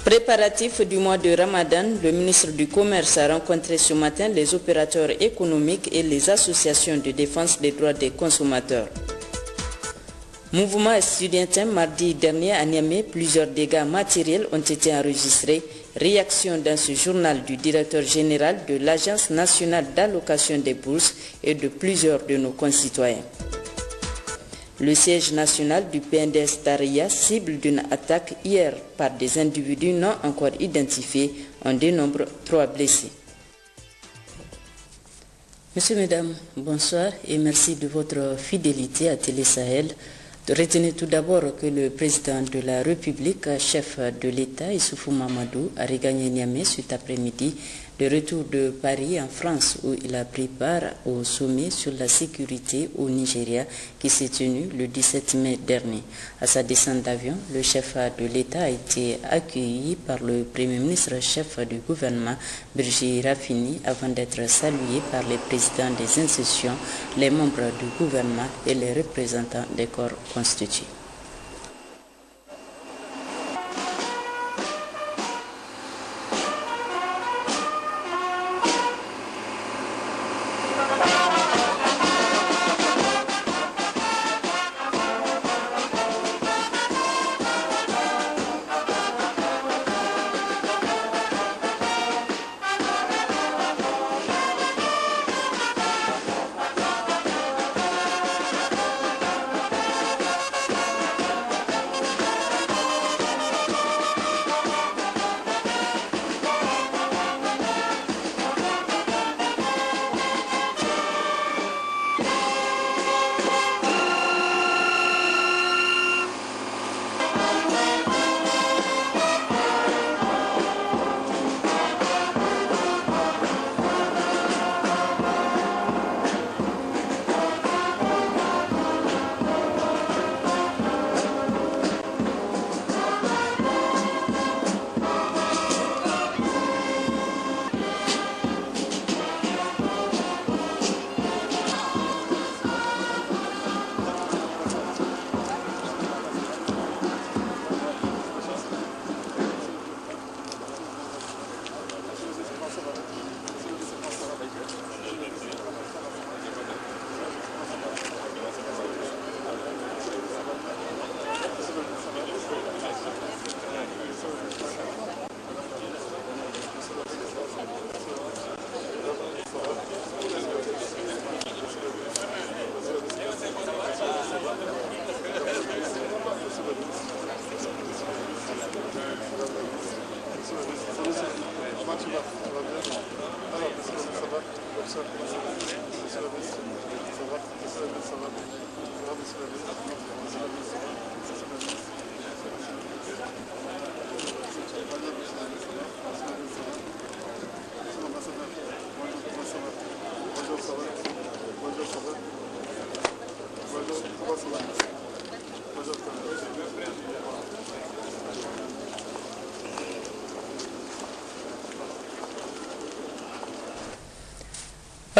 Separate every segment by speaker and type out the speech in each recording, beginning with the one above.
Speaker 1: Préparatif du mois de Ramadan, le ministre du Commerce a rencontré ce matin les opérateurs économiques et les associations de défense des droits des consommateurs. Mouvement estudiantin, mardi dernier à Niamey, plusieurs dégâts matériels ont été enregistrés. Réaction dans ce journal du directeur général de l'Agence nationale d'allocation des bourses et de plusieurs de nos concitoyens. Le siège national du PNDS Taria, cible d'une attaque hier par des individus non encore identifiés, en dénombre 3 blessés. Messieurs, mesdames, bonsoir et merci de votre fidélité à Télé Sahel. Retenez tout d'abord que le président de la République, chef de l'État, Issoufou Mamadou, a regagné Niamey cet après-midi, de retour de Paris en France, où il a pris part au sommet sur la sécurité au Nigeria qui s'est tenu le 17 mai dernier. À sa descente d'avion, le chef de l'État a été accueilli par le Premier ministre chef du gouvernement, Birji Rafini, avant d'être salué par les présidents des institutions, les membres du gouvernement et les représentants des corps constitués.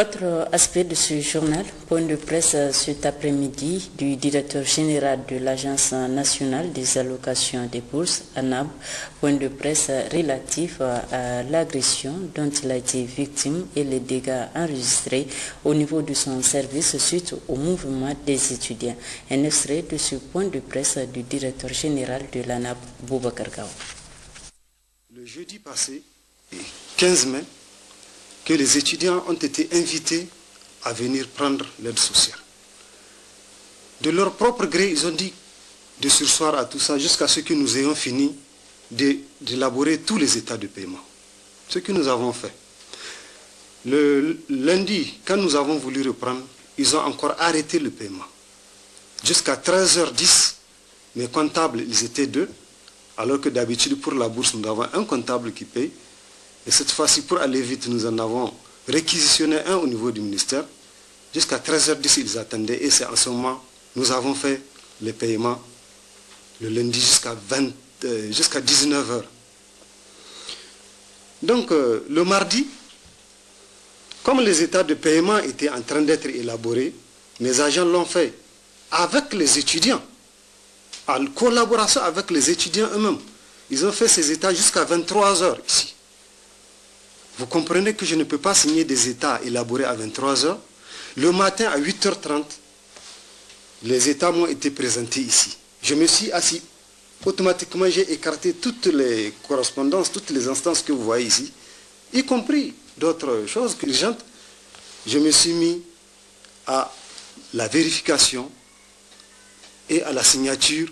Speaker 1: Autre aspect de ce journal, point de presse cet après-midi du directeur général de l'Agence nationale des allocations des bourses, ANAB, point de presse relatif à l'agression dont il a été victime et les dégâts enregistrés au niveau de son service suite au mouvement des étudiants. Un extrait de ce point de presse du directeur général de l'ANAB, Boubacar Gao.
Speaker 2: Le jeudi passé, 15 mai, que les étudiants ont été invités à venir prendre l'aide sociale. De leur propre gré, ils ont dit de surseoir à tout ça jusqu'à ce que nous ayons fini d'élaborer tous les états de paiement. Ce que nous avons fait. Le lundi, quand nous avons voulu reprendre, ils ont encore arrêté le paiement. Jusqu'à 13h10, mes comptables, ils étaient 2, alors que d'habitude pour la bourse, nous avons un comptable qui paye. Et cette fois-ci, pour aller vite, nous en avons réquisitionné un au niveau du ministère. Jusqu'à 13h10, ils attendaient. Et c'est en ce moment, nous avons fait les paiements le lundi jusqu'à 19h. Donc, le mardi, comme les états de paiement étaient en train d'être élaborés, mes agents l'ont fait avec les étudiants, en collaboration avec les étudiants eux-mêmes. Ils ont fait ces états jusqu'à 23 heures ici. Vous comprenez que je ne peux pas signer des états élaborés à 23 heures. Le matin à 8h30, les états m'ont été présentés ici. Je me suis assis. Automatiquement, j'ai écarté toutes les correspondances, toutes les instances que vous voyez ici, y compris d'autres choses urgentes. Je me suis mis à la vérification et à la signature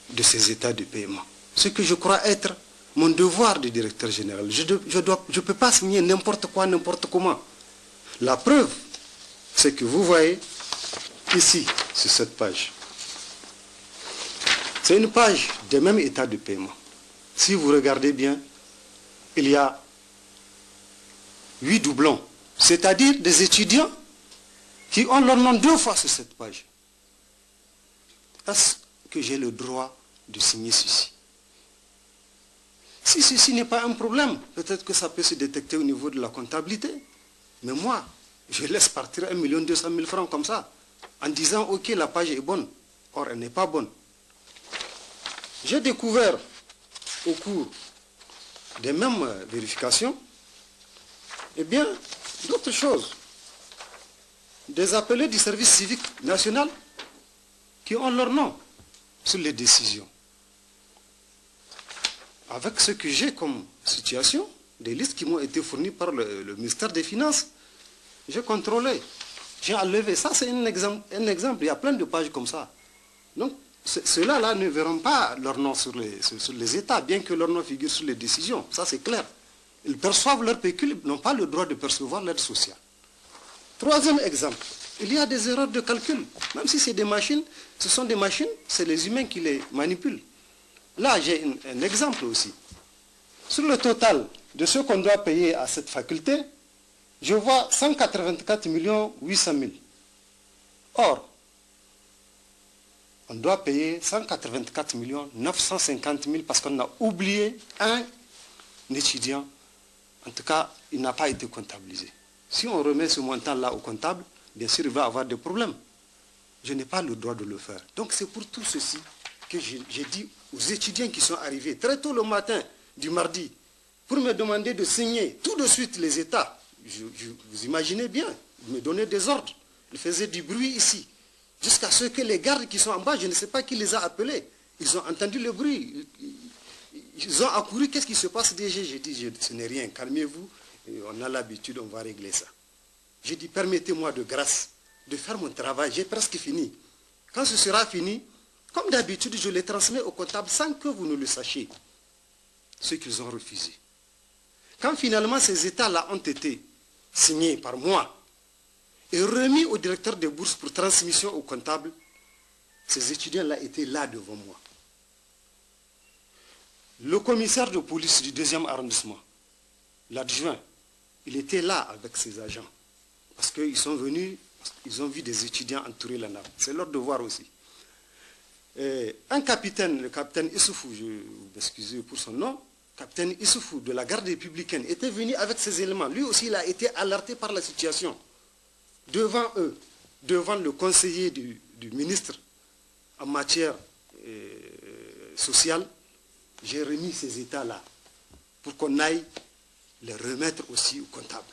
Speaker 2: de ces états de paiement. Ce que je crois être mon devoir de directeur général. Je ne peux pas signer n'importe quoi, n'importe comment. La preuve, c'est que vous voyez ici, sur cette page. C'est une page des mêmes états de paiement. Si vous regardez bien, il y a 8 doublons, c'est-à-dire des étudiants qui ont leur nom 2 fois sur cette page. Est-ce que j'ai le droit de signer ceci? Si ceci n'est pas un problème, peut-être que ça peut se détecter au niveau de la comptabilité. Mais moi, je laisse partir 1 200 000 francs comme ça, en disant, ok, la page est bonne. Or, elle n'est pas bonne. J'ai découvert, au cours des mêmes vérifications, eh bien, d'autres choses. Des appelés du service civique national qui ont leur nom sur les décisions. Avec ce que j'ai comme situation, des listes qui m'ont été fournies par le ministère des Finances, j'ai contrôlé, j'ai enlevé. Ça, c'est un exemple. Il y a plein de pages comme ça. Donc, ceux-là ne verront pas leur nom sur les États, bien que leur nom figure sur les décisions. Ça, c'est clair. Ils perçoivent leur pécule, ils n'ont pas le droit de percevoir l'aide sociale. Troisième exemple, il y a des erreurs de calcul. Même si c'est des machines, ce sont des machines, c'est les humains qui les manipulent. Là, j'ai un exemple aussi. Sur le total de ce qu'on doit payer à cette faculté, je vois 184 800 000. Or, on doit payer 184 950 000 parce qu'on a oublié un étudiant. En tout cas, il n'a pas été comptabilisé. Si on remet ce montant-là au comptable, bien sûr, il va avoir des problèmes. Je n'ai pas le droit de le faire. Donc, c'est pour tout ceci que j'ai dit aux étudiants qui sont arrivés très tôt le matin du mardi pour me demander de signer tout de suite les états. Vous imaginez bien, ils me donnaient des ordres. Ils faisaient du bruit ici. Jusqu'à ce que les gardes qui sont en bas, je ne sais pas qui les a appelés. Ils ont entendu le bruit. Ils ont accouru. Qu'est-ce qui se passe déjà? J'ai dit, ce n'est rien, calmez-vous. On a l'habitude, on va régler ça. J'ai dit, permettez-moi de grâce de faire mon travail. J'ai presque fini. Quand ce sera fini, comme d'habitude, je les transmets au comptable sans que vous ne le sachiez. Ce qu'ils ont refusé. Quand finalement ces états-là ont été signés par moi et remis au directeur des bourses pour transmission au comptable, ces étudiants-là étaient là devant moi. Le commissaire de police du 2e arrondissement, l'adjoint, il était là avec ses agents. Parce qu'ils sont venus, ils ont vu des étudiants entourer la nave. C'est leur devoir aussi. Un capitaine, le capitaine Issoufou, je m'excuse pour son nom, capitaine Issoufou de la garde républicaine, était venu avec ses éléments. Lui aussi, il a été alerté par la situation. Devant eux, devant le conseiller du ministre en matière sociale, j'ai remis ces états-là pour qu'on aille les remettre aussi au comptable.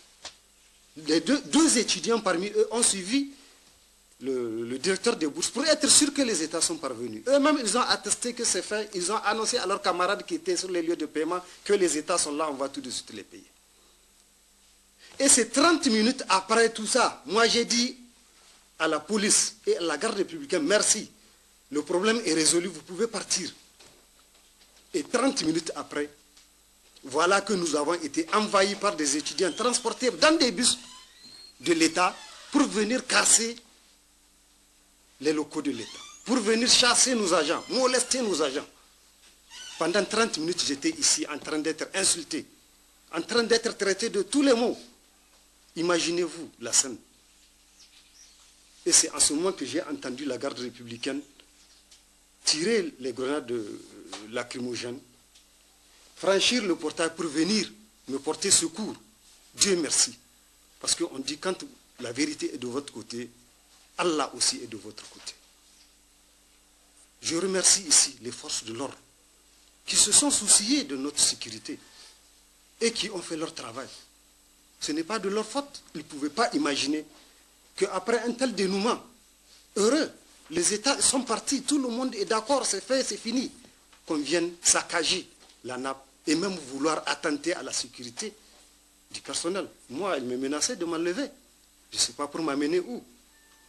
Speaker 2: Les deux étudiants parmi eux ont suivi le directeur des bourses pour être sûr que les états sont parvenus. Eux-mêmes, ils ont attesté que c'est fait. Ils ont annoncé à leurs camarades qui étaient sur les lieux de paiement que les états sont là, on va tout de suite les payer. Et c'est 30 minutes après tout ça, moi j'ai dit à la police et à la garde républicaine, merci, le problème est résolu, vous pouvez partir. Et 30 minutes après, voilà que nous avons été envahis par des étudiants transportés dans des bus de l'État pour venir casser les locaux de l'État, pour venir chasser nos agents, molester nos agents. Pendant 30 minutes, j'étais ici en train d'être insulté, en train d'être traité de tous les mots. Imaginez-vous la scène. Et c'est en ce moment que j'ai entendu la garde républicaine tirer les grenades lacrymogènes, franchir le portail pour venir me porter secours. Dieu merci. Parce qu'on dit quand la vérité est de votre côté, Allah aussi est de votre côté. Je remercie ici les forces de l'ordre qui se sont souciés de notre sécurité et qui ont fait leur travail. Ce n'est pas de leur faute. Ils ne pouvaient pas imaginer qu'après un tel dénouement, heureux, les États sont partis, tout le monde est d'accord, c'est fait, c'est fini, qu'on vienne saccager la nappe et même vouloir attenter à la sécurité du personnel. Moi, il me menaçait de m'enlever. Je ne sais pas pour m'amener où.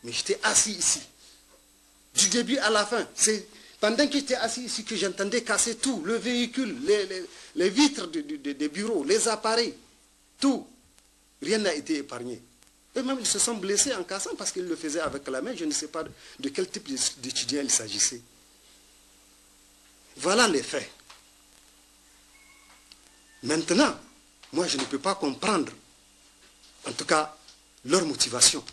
Speaker 2: Mais j'étais assis ici. Du début à la fin. C'est pendant que j'étais assis ici que j'entendais casser tout. Le véhicule, les vitres des bureaux, les appareils, tout. Rien n'a été épargné. Et même ils se sont blessés en cassant parce qu'ils le faisaient avec la main. Je ne sais pas de quel type d'étudiant il s'agissait. Voilà les faits. Maintenant, moi je ne peux pas comprendre, en tout cas, leur motivation.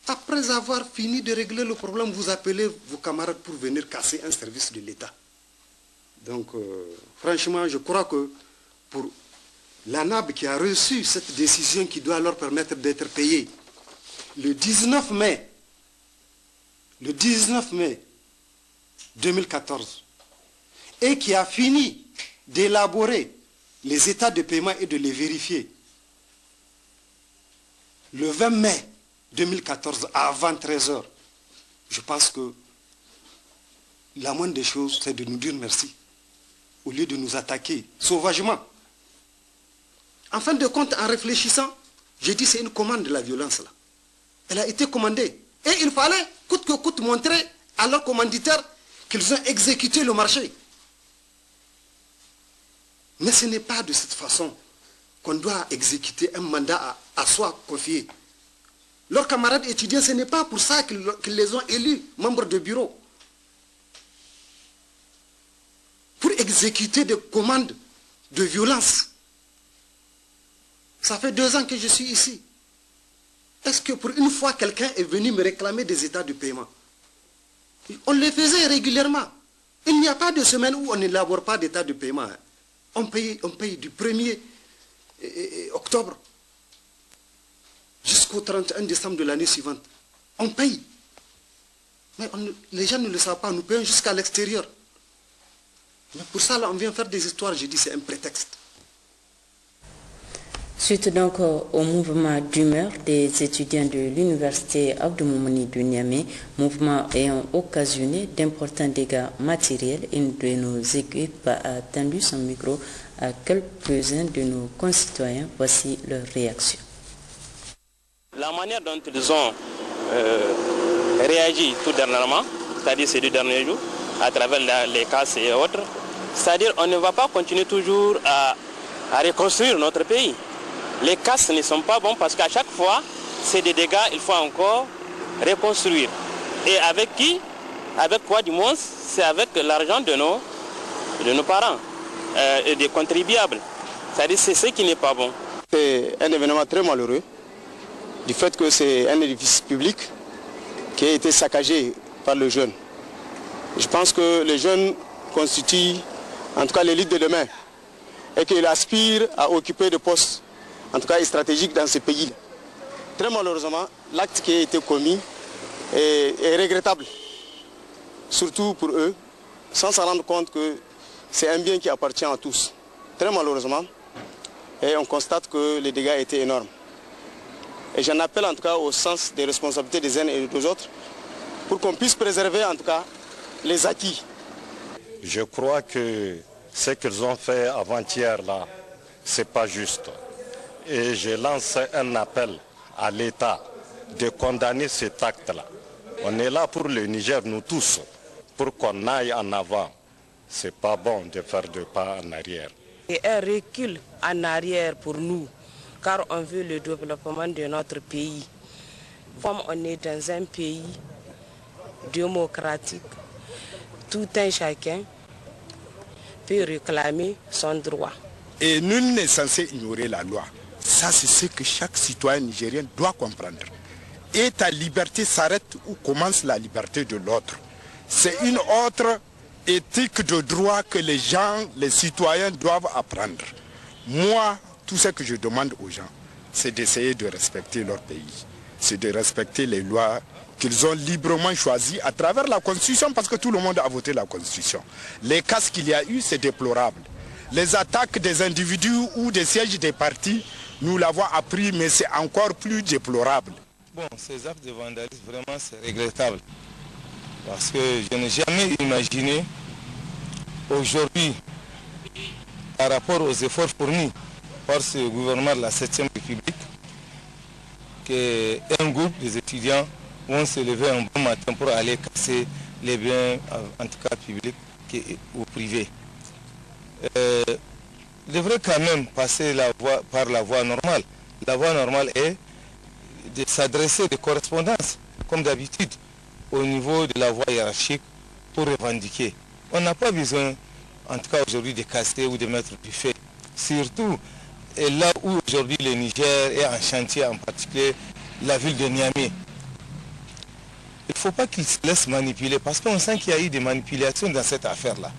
Speaker 2: Après avoir fini de régler le problème, vous appelez vos camarades pour venir casser un service de l'État. Donc, franchement, je crois que pour l'ANAB qui a reçu cette décision qui doit leur permettre d'être payés, le 19 mai 2014, et qui a fini d'élaborer les états de paiement et de les vérifier, le 20 mai 2014, avant 13 h, je pense que la moindre des choses, c'est de nous dire merci, au lieu de nous attaquer sauvagement. En fin de compte, en réfléchissant, j'ai dit c'est une commande de la violence là. Elle a été commandée. Et il fallait, coûte que coûte, montrer à leurs commanditaires qu'ils ont exécuté le marché. Mais ce n'est pas de cette façon qu'on doit exécuter un mandat à soi confié. Leurs camarades étudiants, ce n'est pas pour ça qu'ils les ont élus membres de bureau. Pour exécuter des commandes de violence. Ça fait 2 ans que je suis ici. Est-ce que pour une fois quelqu'un est venu me réclamer des états de paiement? On les faisait régulièrement. Il n'y a pas de semaine où on n'élabore pas d'état de paiement. On paye du 1er octobre jusqu'au 31 décembre de l'année suivante. On paye. Mais les gens ne le savent pas, nous payons jusqu'à l'extérieur. Mais pour ça, là, on vient faire des histoires, je dis c'est un prétexte.
Speaker 1: Suite donc au mouvement d'humeur des étudiants de l'université Abdou Moumouni de Niamey, mouvement ayant occasionné d'importants dégâts matériels, une de nos équipes a tendu son micro à quelques-uns de nos concitoyens. Voici leur réaction.
Speaker 3: La manière dont ils ont réagi tout dernièrement, c'est-à-dire ces 2 derniers jours, à travers les casses et autres, c'est-à-dire on ne va pas continuer toujours à reconstruire notre pays. Les casses ne sont pas bons parce qu'à chaque fois, c'est des dégâts, il faut encore reconstruire. Et avec qui? Avec quoi du moins? C'est avec l'argent de nos parents et des contribuables. C'est-à-dire c'est ce qui n'est pas bon.
Speaker 4: C'est un événement très malheureux du fait que c'est un édifice public qui a été saccagé par le jeune. Je pense que les jeunes constituent en tout cas l'élite de demain et qu'ils aspirent à occuper des postes en tout cas stratégiques dans ce pays. Très malheureusement, l'acte qui a été commis est regrettable, surtout pour eux, sans se rendre compte que c'est un bien qui appartient à tous. Très malheureusement, et on constate que les dégâts étaient énormes. Et j'en appelle en tout cas au sens des responsabilités des uns et des autres pour qu'on puisse préserver en tout cas les acquis.
Speaker 5: Je crois que ce qu'ils ont fait avant-hier là, c'est pas juste. Et je lance un appel à l'État de condamner cet acte-là. On est là pour le Niger, nous tous, pour qu'on aille en avant. C'est pas bon de faire 2 pas en arrière.
Speaker 6: Et un recul en arrière pour nous, car on veut le développement de notre pays. Comme on est dans un pays démocratique, tout un chacun peut réclamer son droit.
Speaker 7: Et nul n'est censé ignorer la loi. Ça, c'est ce que chaque citoyen nigérien doit comprendre. Et ta liberté s'arrête où commence la liberté de l'autre. C'est une autre éthique de droit que les gens, les citoyens doivent apprendre. Moi, tout ce que je demande aux gens, c'est d'essayer de respecter leur pays. c'est de respecter les lois qu'ils ont librement choisies à travers la Constitution, parce que tout le monde a voté la Constitution. Les cas qu'il y a eu, c'est déplorable. Les attaques des individus ou des sièges des partis, nous l'avons appris, mais c'est encore plus déplorable.
Speaker 8: Bon, ces actes de vandalisme, vraiment, c'est regrettable. Parce que je n'ai jamais imaginé, aujourd'hui, par rapport aux efforts fournis par ce gouvernement de la 7e République, qu'un groupe des étudiants vont se lever un bon matin pour aller casser les biens, en tout cas publics ou privés. Il devrait quand même passer par la voie normale. La voie normale est de s'adresser des correspondances, comme d'habitude, au niveau de la voie hiérarchique pour revendiquer. On n'a pas besoin, en tout cas aujourd'hui, de casser ou de mettre du feu. Surtout là où aujourd'hui le Niger est en chantier, en particulier la ville de Niamey. Il ne faut pas qu'ils se laissent manipuler, parce qu'on sent qu'il y a eu des manipulations dans cette affaire-là.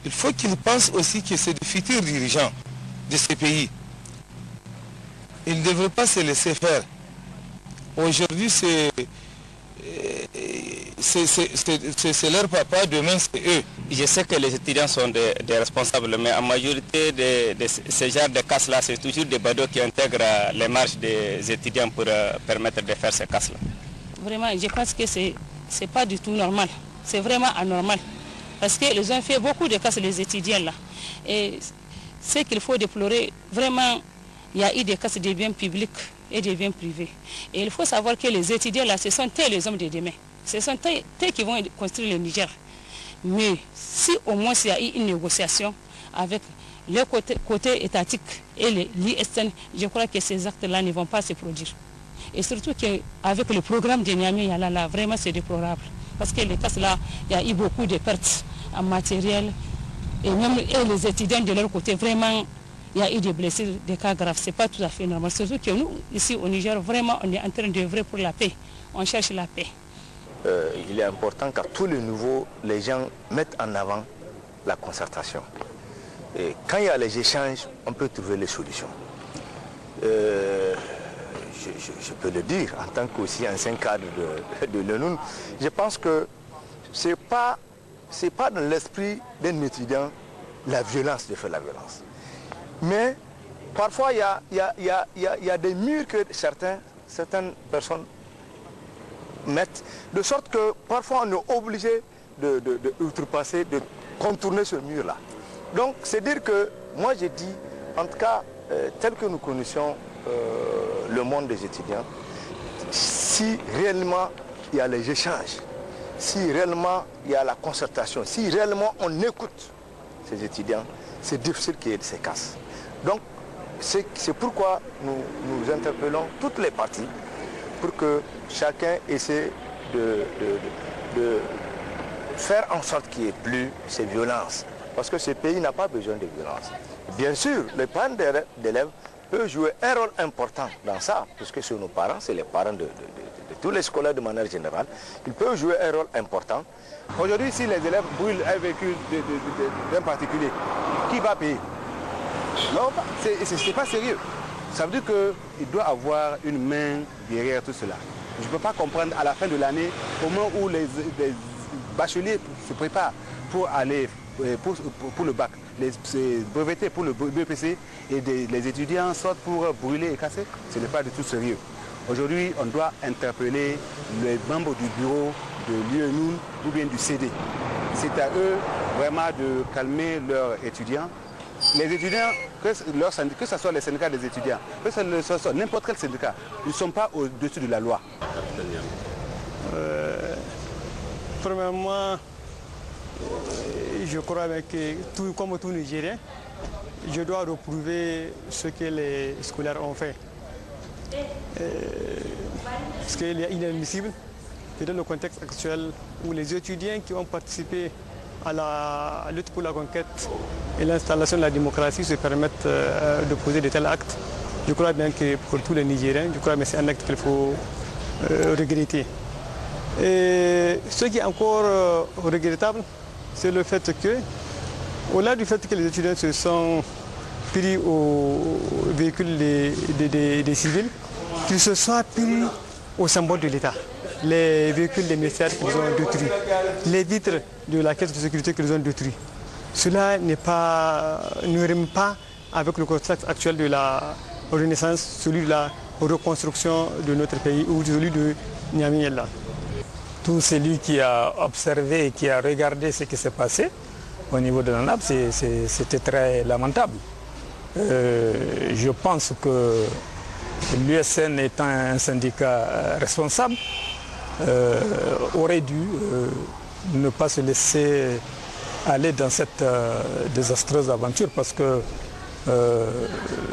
Speaker 8: Il faut qu'ils pensent aussi que c'est des futurs dirigeants de ce pays. Ils ne devraient pas se laisser faire. Aujourd'hui, c'est leur papa, demain c'est eux.
Speaker 3: Je sais que les étudiants sont des responsables, mais en majorité de ce genre de casses-là, c'est toujours des badauds qui intègrent les marges des étudiants pour permettre de faire ces casses-là.
Speaker 9: Vraiment, je pense que c'est pas du tout normal. C'est vraiment anormal. Parce qu'ils ont fait beaucoup de casses, les étudiants là. Et ce qu'il faut déplorer, vraiment, il y a eu des casses des biens publics et des biens privés. Et il faut savoir que les étudiants là, ce sont eux les hommes de demain. Ce sont eux qui vont construire le Niger. Mais si au moins il y a eu une négociation avec le côté étatique et l'ISN, je crois que ces actes-là ne vont pas se produire. Et surtout qu'avec le programme de Niamey, là, vraiment c'est déplorable. Parce que les casses-là, il y a eu beaucoup de pertes en matériel. Et même les étudiants de leur côté, vraiment, il y a eu des blessés, des cas graves. Ce n'est pas tout à fait normal. Surtout que nous, ici au Niger, vraiment, on est en train d'œuvrer pour la paix. On cherche la paix.
Speaker 8: Il est important qu'à tous les niveaux, les gens mettent en avant la concertation. Et quand il y a les échanges, on peut trouver les solutions. Je peux le dire, en tant qu'aussi ancien cadre de l'ENUN, je pense que ce n'est pas dans l'esprit d'un étudiant la violence de faire la violence. Mais parfois, il y a des murs que certaines personnes mettent, de sorte que parfois on est obligé d'outrepasser, de contourner ce mur-là. Donc c'est dire que, moi j'ai dit, en tout cas, tel que nous connaissions le monde des étudiants, si réellement il y a les échanges, si réellement il y a la concertation, si réellement on écoute ces étudiants, c'est difficile qu'il y ait de ces casses. Donc c'est pourquoi nous interpellons toutes les parties pour que chacun essaie de faire en sorte qu'il n'y ait plus ces violences. Parce que ce pays n'a pas besoin de violence. Bien sûr, les parents d'élèves peuvent jouer un rôle important dans ça, puisque c'est nos parents, c'est les parents de tous les scolaires de manière générale. Ils peuvent jouer un rôle important.
Speaker 10: Aujourd'hui, si les élèves brûlent un véhicule d'un particulier, qui va payer? Non, c'est pas sérieux. Ça veut dire qu'il doit avoir une main derrière tout cela. Je ne peux pas comprendre à la fin de l'année, au moment où les bacheliers se préparent pour aller pour le bac, les brevetés pour le BEPC, et les étudiants sortent pour brûler et casser, ce n'est pas du tout sérieux. Aujourd'hui, on doit interpeller les membres du bureau de l'UNUN ou bien du CD. C'est à eux vraiment de calmer leurs étudiants. Les étudiants, que ce soit les syndicats des étudiants, que ce soit n'importe quel syndicat, ils ne sont pas au-dessus de la loi.
Speaker 11: Premièrement, je crois que comme tout Nigérien, je dois reprouver ce que les scolaires ont fait. Parce qu'il est inadmissible que dans le contexte actuel où les étudiants qui ont participé à la lutte pour la conquête et l'installation de la démocratie se permettent de poser de tels actes, je crois bien que pour tous les Nigériens, je crois que c'est un acte qu'il faut regretter. Et ce qui est encore regrettable, c'est le fait que, au-delà du fait que les étudiants se sont pris au véhicule des civils, qu'ils se soient pris au symbole de l'État. Les véhicules des ministères qu'ils ont détruits, les vitres de la caisse de sécurité qu'ils ont détruits. Cela ne rime pas avec le contexte actuel de la renaissance, celui de la reconstruction de notre pays ou celui de Niamey-Yella.
Speaker 12: Tout celui qui a observé et qui a regardé ce qui s'est passé au niveau de l'ANAP, c'était très lamentable. Je pense que l'USN étant un syndicat responsable, aurait dû ne pas se laisser aller dans cette désastreuse aventure parce que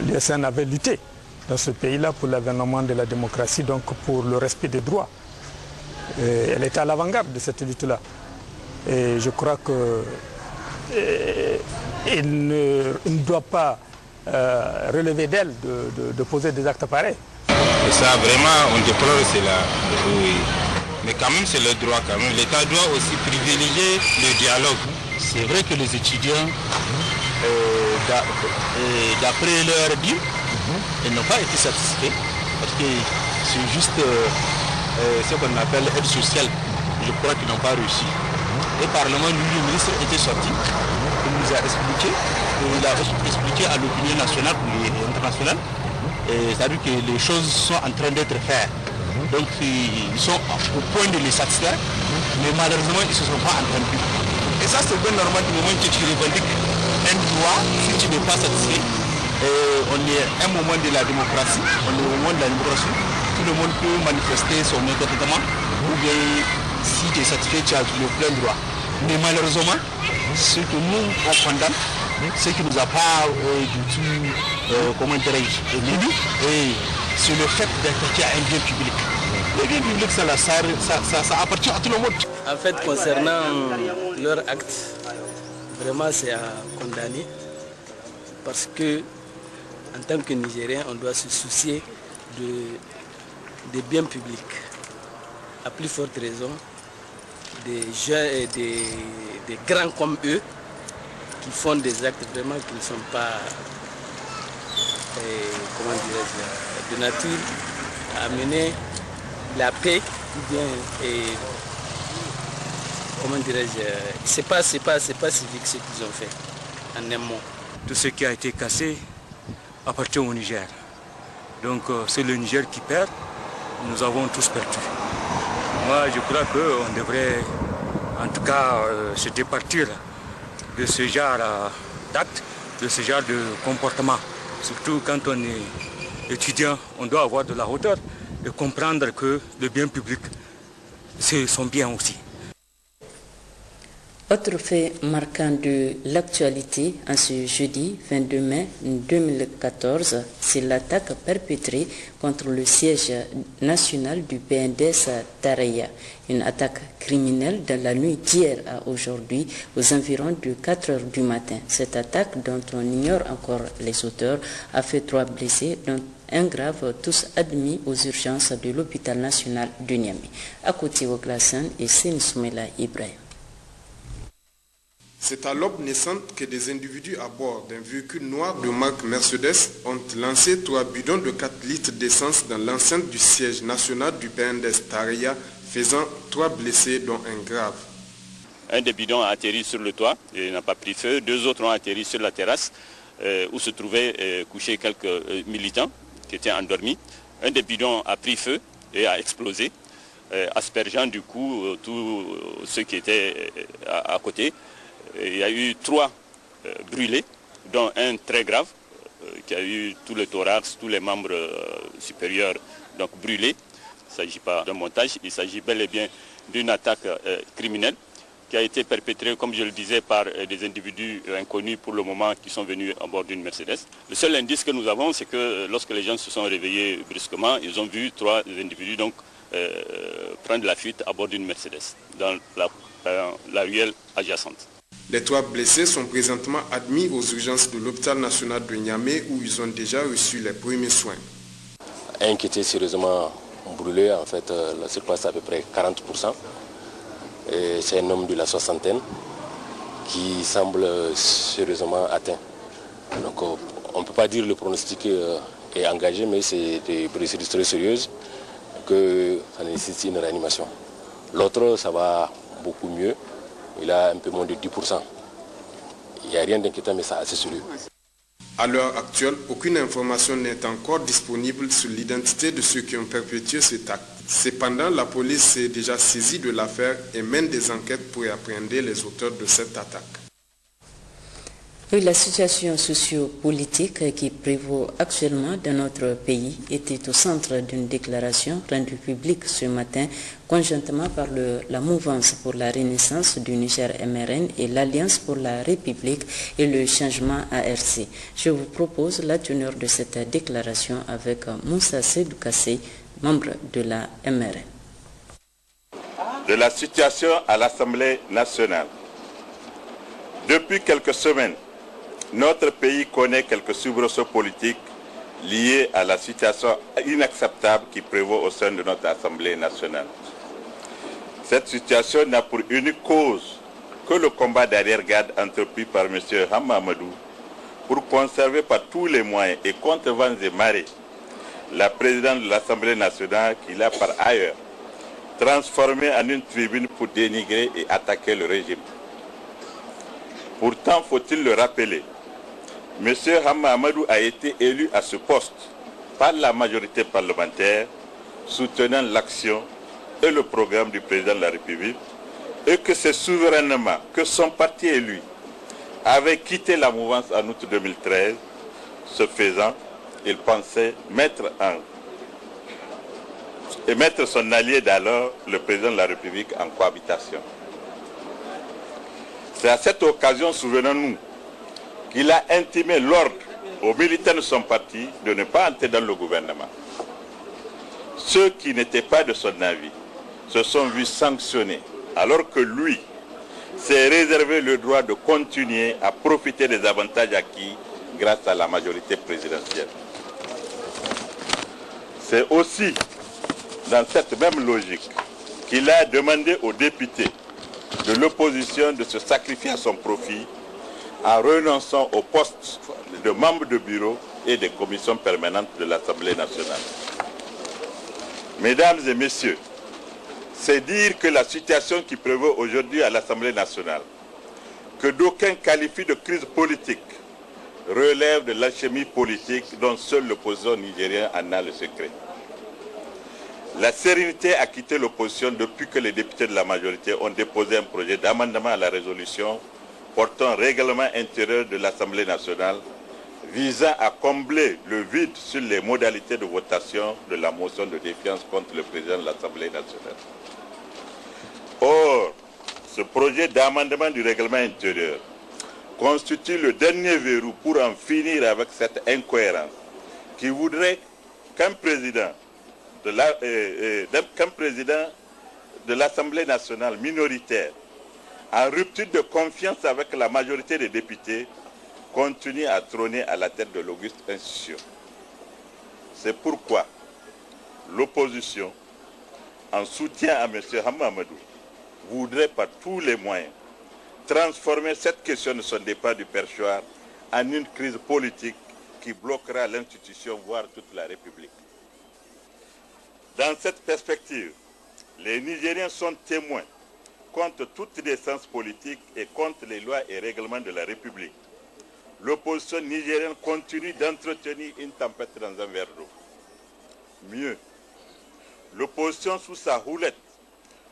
Speaker 12: l'USN avait lutté dans ce pays-là pour l'avènement de la démocratie, donc pour le respect des droits. Et elle était à l'avant-garde de cette lutte-là. Et je crois qu'il ne doit pas relever d'elle de poser des actes pareils.
Speaker 13: Et ça, vraiment, on déplore cela. Oui. Mais quand même, c'est le droit. L'État doit aussi privilégier le dialogue. C'est vrai que les étudiants, d'après leur dit, ils n'ont pas été satisfaits. Parce que c'est juste ce qu'on appelle aide sociale. Je crois qu'ils n'ont pas réussi. Et le Parlement, le ministre était sorti. Il nous a expliqué. Il a expliqué à l'opinion nationale et internationale. C'est-à-dire que les choses sont en train d'être faites. Donc ils sont au point de les satisfaire, mais malheureusement ils ne se sont pas entendus. Et ça c'est bien normal du moment que tu revendiques un droit, si tu n'es pas satisfait. On est à un moment de la démocratie, on est au moment de la démocratie, tout le monde peut manifester son mécontentement, ou bien si tu es satisfait, tu as le plein droit. Mais malheureusement, ce que nous on condamne, ce qui ne nous a pas du tout, comment dirais-je, élu, c'est le fait d'attaquer à un bien public. Le bien public, ça appartient à tout le monde.
Speaker 14: En fait, concernant leur acte, vraiment c'est à condamner parce que en tant que Nigérien, on doit se soucier des biens publics. À plus forte raison, des jeunes et des grands comme eux qui font des actes vraiment qui ne sont pas, comment dirais-je, de nature à amener la paix ou bien, comment dirais-je, c'est pas civique ce qu'ils ont fait, en un mot.
Speaker 15: Tout ce qui a été cassé appartient au Niger. Donc c'est le Niger qui perd, nous avons tous perdu. Moi je crois qu'on devrait en tout cas se départir de ce genre d'actes, de ce genre de comportement. Surtout quand on est étudiant, on doit avoir de la hauteur et comprendre que le bien public, c'est son bien aussi.
Speaker 1: Autre fait marquant de l'actualité en ce jeudi 22 mai 2014, c'est l'attaque perpétrée contre le siège national du PNDS à Taraya. Une attaque criminelle dans la nuit d'hier à aujourd'hui aux environs de 4 heures du matin. Cette attaque, dont on ignore encore les auteurs, a fait 3 blessés, dont un grave, tous admis aux urgences de l'hôpital national de Niamey. À côté au Glassan et Soumela Ibrahim.
Speaker 16: C'est à l'aube naissante que des individus à bord d'un véhicule noir de marque Mercedes ont lancé 3 bidons de 4 litres d'essence dans l'enceinte du siège national du PNDS Taraya, faisant 3 blessés dont un grave.
Speaker 17: Un des bidons a atterri sur le toit et n'a pas pris feu. 2 autres ont atterri sur la terrasse où se trouvaient couchés quelques militants qui étaient endormis. Un des bidons a pris feu et a explosé, aspergeant du coup tous ceux qui étaient à côté. Il y a eu 3 brûlés, dont un très grave, qui a eu tout le thorax, tous les membres supérieurs donc brûlés. Il ne s'agit pas d'un montage, il s'agit bel et bien d'une attaque criminelle qui a été perpétrée, comme je le disais, par des individus inconnus pour le moment qui sont venus à bord d'une Mercedes. Le seul indice que nous avons, c'est que lorsque les gens se sont réveillés brusquement, ils ont vu 3 individus donc, prendre la fuite à bord d'une Mercedes dans la ruelle adjacente.
Speaker 16: Les 3 blessés sont présentement admis aux urgences de l'hôpital national de Niamey où ils ont déjà reçu les premiers soins.
Speaker 18: Un qui était sérieusement brûlé, en fait, la surface à peu près 40%. C'est un homme de la soixantaine qui semble sérieusement atteint. Donc on ne peut pas dire le pronostic est engagée, mais c'est des blessures très sérieuses que ça nécessite une réanimation. L'autre, ça va beaucoup mieux. Il a un peu moins de 10%. Il n'y a rien d'inquiétant, mais c'est assez sérieux.
Speaker 16: À l'heure actuelle, aucune information n'est encore disponible sur l'identité de ceux qui ont perpétué cet acte. Cependant, la police s'est déjà saisie de l'affaire et mène des enquêtes pour appréhender les auteurs de cette attaque.
Speaker 1: Oui, la situation socio-politique qui prévaut actuellement dans notre pays était au centre d'une déclaration rendue publique ce matin conjointement par la Mouvance pour la Renaissance du Niger MRN et l'Alliance pour la République et le changement ARC. Je vous propose la teneur de cette déclaration avec Moussa Seydou Kassé, membre de la MRN.
Speaker 19: De la situation à l'Assemblée nationale. Depuis quelques semaines, notre pays connaît quelques soubresauts politiques liés à la situation inacceptable qui prévaut au sein de notre Assemblée nationale. Cette situation n'a pour unique cause que le combat d'arrière-garde entrepris par M. Hama Amadou pour conserver par tous les moyens et contre vents et marées la présidente de l'Assemblée nationale qu'il a par ailleurs transformée en une tribune pour dénigrer et attaquer le régime. Pourtant, faut-il le rappeler, M. Hama Amadou a été élu à ce poste par la majorité parlementaire soutenant l'action et le programme du président de la République et que c'est souverainement que son parti et lui avaient quitté la mouvance en août 2013. Ce faisant, il pensait mettre son allié d'alors, le président de la République, en cohabitation. C'est à cette occasion, souvenons-nous, qu'il a intimé l'ordre aux militants de son parti de ne pas entrer dans le gouvernement. Ceux qui n'étaient pas de son avis se sont vus sanctionnés, alors que lui s'est réservé le droit de continuer à profiter des avantages acquis grâce à la majorité présidentielle. C'est aussi dans cette même logique qu'il a demandé aux députés de l'opposition de se sacrifier à son profit en renonçant au poste de membre de bureau et des commissions permanentes de l'Assemblée nationale. Mesdames et messieurs, c'est dire que la situation qui prévaut aujourd'hui à l'Assemblée nationale, que d'aucuns qualifient de crise politique, relève de l'alchimie politique dont seule l'opposition nigérienne en a le secret. La sérénité a quitté l'opposition depuis que les députés de la majorité ont déposé un projet d'amendement à la résolution portant règlement intérieur de l'Assemblée nationale visant à combler le vide sur les modalités de votation de la motion de défiance contre le président de l'Assemblée nationale. Or, ce projet d'amendement du règlement intérieur constitue le dernier verrou pour en finir avec cette incohérence qui voudrait qu'un président de l'Assemblée nationale minoritaire en rupture de confiance avec la majorité des députés continue à trôner à la tête de l'auguste institution. C'est pourquoi l'opposition, en soutien à M. Hama Amadou, voudrait par tous les moyens transformer cette question de son départ du perchoir en une crise politique qui bloquera l'institution, voire toute la République. Dans cette perspective, les Nigériens sont témoins contre toute décence politique et contre les lois et règlements de la République. L'opposition nigérienne continue d'entretenir une tempête dans un verre d'eau. Mieux, l'opposition sous sa houlette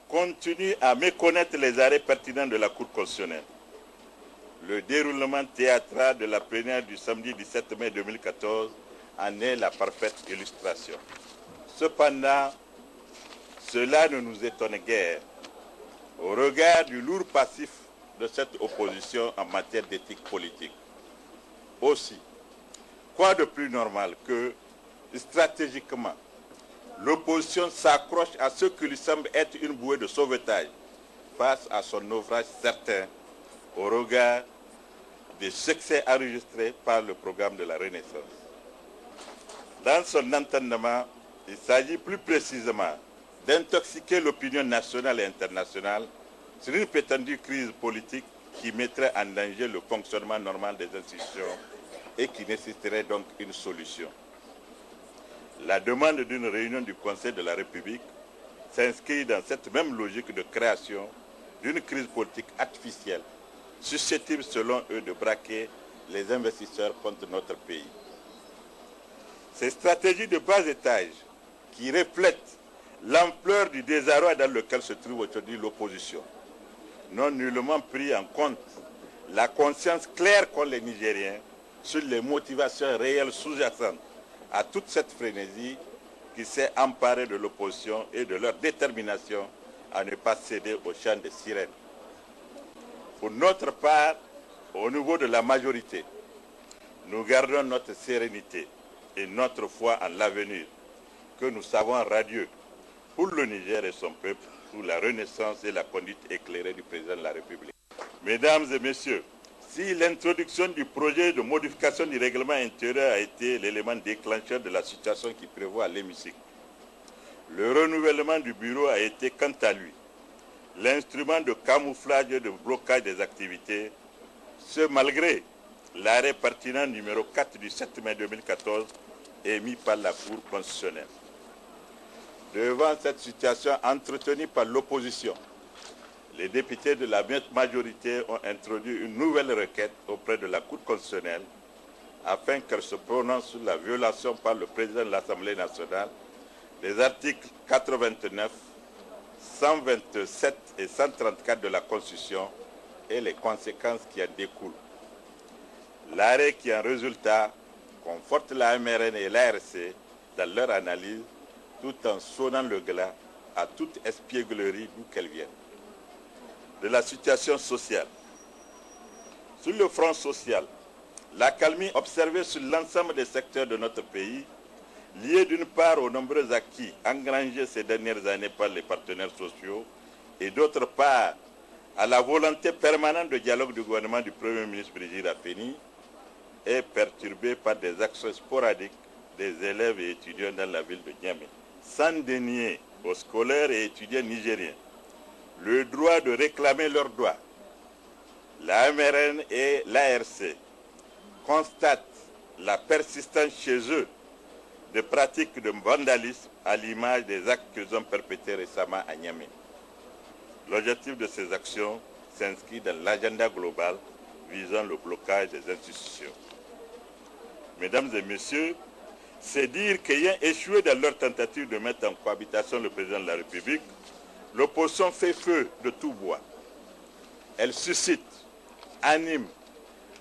Speaker 19: continue à méconnaître les arrêts pertinents de la Cour constitutionnelle. Le déroulement théâtral de la plénière du samedi 17 mai 2014 en est la parfaite illustration. Cependant, cela ne nous étonne guère au regard du lourd passif de cette opposition en matière d'éthique politique. Aussi, quoi de plus normal que, stratégiquement, l'opposition s'accroche à ce qui lui semble être une bouée de sauvetage face à son naufrage certain au regard des succès enregistrés par le programme de la Renaissance. Dans son entendement, il s'agit plus précisément d'intoxiquer l'opinion nationale et internationale sur une prétendue crise politique qui mettrait en danger le fonctionnement normal des institutions et qui nécessiterait donc une solution. La demande d'une réunion du Conseil de la République s'inscrit dans cette même logique de création d'une crise politique artificielle, susceptible selon eux de braquer les investisseurs contre notre pays. Ces stratégies de bas étage qui reflètent l'ampleur du désarroi dans lequel se trouve aujourd'hui l'opposition n'ont nullement pris en compte la conscience claire qu'ont les Nigériens sur les motivations réelles sous-jacentes à toute cette frénésie qui s'est emparée de l'opposition et de leur détermination à ne pas céder au chant des sirènes. Pour notre part, au niveau de la majorité, nous gardons notre sérénité et notre foi en l'avenir, que nous savons radieux pour le Niger et son peuple, sous la renaissance et la conduite éclairée du président de la République. Mesdames et messieurs, si l'introduction du projet de modification du règlement intérieur a été l'élément déclencheur de la situation qui prévoit à l'hémicycle, le renouvellement du bureau a été, quant à lui, l'instrument de camouflage et de blocage des activités, ce malgré l'arrêt pertinent numéro 4 du 7 mai 2014 émis par la Cour constitutionnelle. Devant cette situation entretenue par l'opposition, les députés de la majorité ont introduit une nouvelle requête auprès de la Cour constitutionnelle afin qu'elle se prononce sur la violation par le président de l'Assemblée nationale des articles 89, 127 et 134 de la Constitution et les conséquences qui en découlent. L'arrêt qui en résultat conforte la MRN et l'ARC dans leur analyse tout en sonnant le glas à toute espièglerie d'où qu'elle vienne. De la situation sociale. Sur le front social, l'accalmie observée sur l'ensemble des secteurs de notre pays, liée d'une part aux nombreux acquis engrangés ces dernières années par les partenaires sociaux et d'autre part à la volonté permanente de dialogue du gouvernement du Premier ministre Brigitte Raffeni, est perturbée par des actions sporadiques des élèves et étudiants dans la ville de Niamey. Sans dénier aux scolaires et étudiants nigériens le droit de réclamer leurs droits, la MRN et l'ARC constatent la persistance chez eux de pratiques de vandalisme à l'image des actes qu'ils ont perpétrés récemment à Niamey. L'objectif de ces actions s'inscrit dans l'agenda global visant le blocage des institutions. Mesdames et messieurs, c'est dire qu'ayant échoué dans leur tentative de mettre en cohabitation le président de la République, l'opposition fait feu de tout bois. Elle suscite, anime,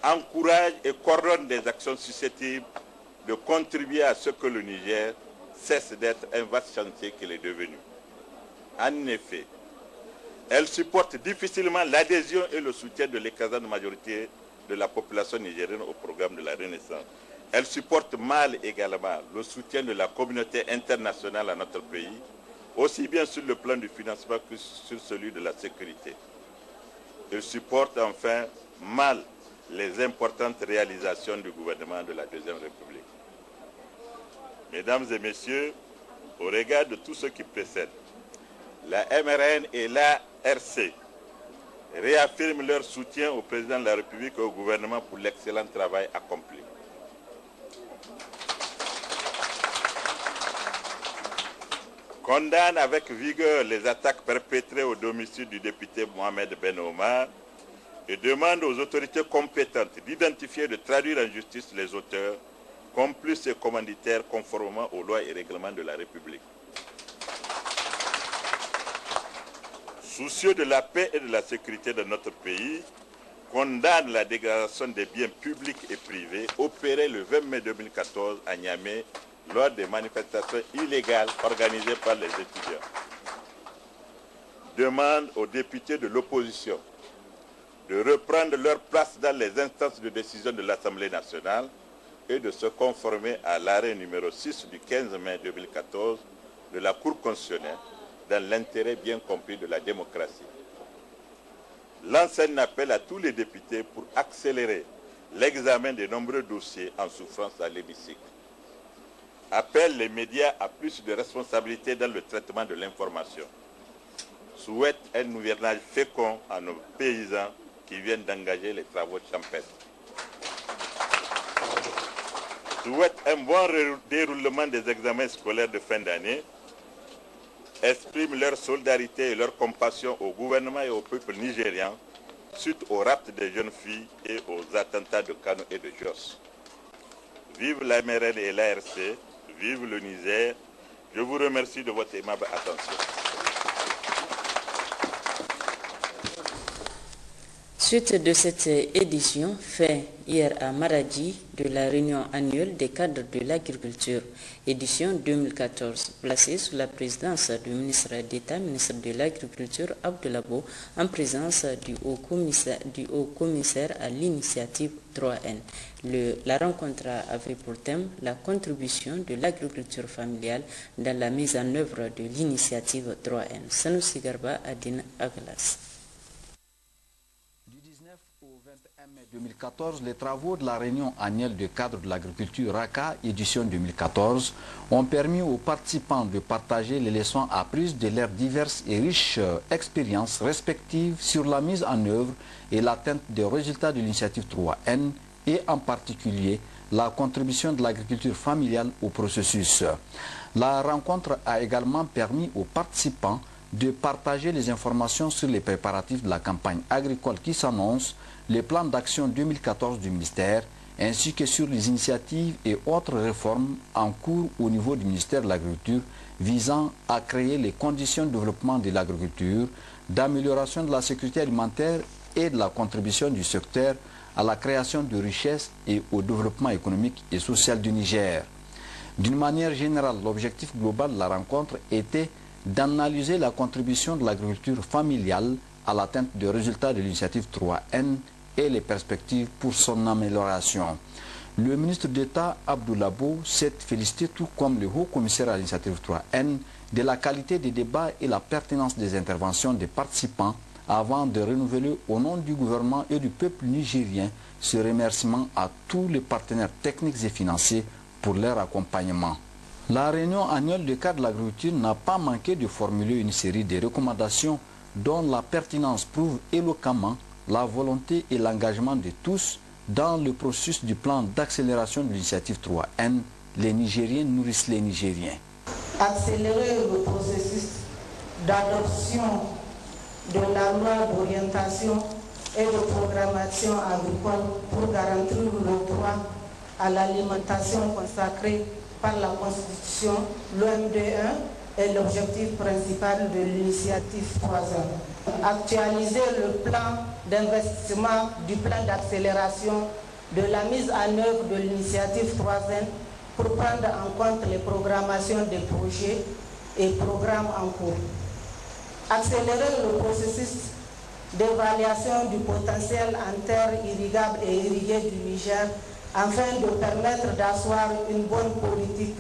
Speaker 19: encourage et coordonne des actions susceptibles de contribuer à ce que le Niger cesse d'être un vaste chantier qu'il est devenu. En effet, elle supporte difficilement l'adhésion et le soutien de l'écrasante majorité de la population nigérienne au programme de la Renaissance. Elle supporte mal également le soutien de la communauté internationale à notre pays, aussi bien sur le plan du financement que sur celui de la sécurité. Elle supporte enfin mal les importantes réalisations du gouvernement de la Deuxième République. Mesdames et messieurs, au regard de tout ce qui précède, la MRN et l'ARC réaffirment leur soutien au président de la République et au gouvernement pour l'excellent travail accompli. Condamne avec vigueur les attaques perpétrées au domicile du député Mohamed Ben Omar et demande aux autorités compétentes d'identifier et de traduire en justice les auteurs, complices et commanditaires conformément aux lois et règlements de la République. Soucieux de la paix et de la sécurité de notre pays, condamne la dégradation des biens publics et privés opérée le 20 mai 2014 à Niamey lors des manifestations illégales organisées par les étudiants. Demande aux députés de l'opposition de reprendre leur place dans les instances de décision de l'Assemblée nationale et de se conformer à l'arrêt numéro 6 du 15 mai 2014 de la Cour constitutionnelle dans l'intérêt bien compris de la démocratie. Lance un appel à tous les députés pour accélérer l'examen des nombreux dossiers en souffrance à l'hémicycle. Appelle les médias à plus de responsabilité dans le traitement de l'information. Souhaite un hivernage fécond à nos paysans qui viennent d'engager les travaux champêtres. souhaitent un bon déroulement des examens scolaires de fin d'année, expriment leur solidarité et leur compassion au gouvernement et au peuple nigérian suite au rapt des jeunes filles et aux attentats de Kano et de Jos. Vive la MRN et l'ARC, vive le Niger. Je vous remercie de votre aimable attention.
Speaker 1: Suite de cette édition, fait hier à Maradi de la réunion annuelle des cadres de l'agriculture, édition 2014, placée sous la présidence du ministre d'État, ministre de l'Agriculture, Abdoulabo, en présence du haut commissaire à l'initiative 3N. La rencontre avait pour thème la contribution de l'agriculture familiale dans la mise en œuvre de l'initiative 3N. Sanoussi Garba, Adine Aglas.
Speaker 20: 2014, les travaux de la réunion annuelle du cadre de l'agriculture RACA, édition 2014, ont permis aux participants de partager les leçons apprises de leurs diverses et riches expériences respectives sur la mise en œuvre et l'atteinte des résultats de l'initiative 3N et en particulier la contribution de l'agriculture familiale au processus. La rencontre a également permis aux participants de partager les informations sur les préparatifs de la campagne agricole qui s'annonce, les plans d'action 2014 du ministère, ainsi que sur les initiatives et autres réformes en cours au niveau du ministère de l'Agriculture visant à créer les conditions de développement de l'agriculture, d'amélioration de la sécurité alimentaire et de la contribution du secteur à la création de richesses et au développement économique et social du Niger. D'une manière générale, l'objectif global de la rencontre était d'analyser la contribution de l'agriculture familiale à l'atteinte des résultats de l'initiative 3N et les perspectives pour son amélioration. Le ministre d'État Abdoulabo s'est félicité, tout comme le haut commissaire à l'initiative 3N, de la qualité des débats et la pertinence des interventions des participants avant de renouveler au nom du gouvernement et du peuple nigérien ce remerciement à tous les partenaires techniques et financiers pour leur accompagnement. La réunion annuelle du cadre de l'agriculture n'a pas manqué de formuler une série de recommandations dont la pertinence prouve éloquemment la volonté et l'engagement de tous dans le processus du plan d'accélération de l'initiative 3N. Les Nigériens nourrissent les Nigériens.
Speaker 21: Accélérer le processus d'adoption de la loi d'orientation et de programmation agricole pour garantir le droit à l'alimentation consacré par la Constitution, l'OMD1 est l'objectif principal de l'initiative 3N. Actualiser le plan d'investissement du plan d'accélération de la mise en œuvre de l'initiative 3N pour prendre en compte les programmations des projets et programmes en cours. Accélérer le processus d'évaluation du potentiel en terres irrigables et irriguées du Niger afin de permettre d'asseoir une bonne politique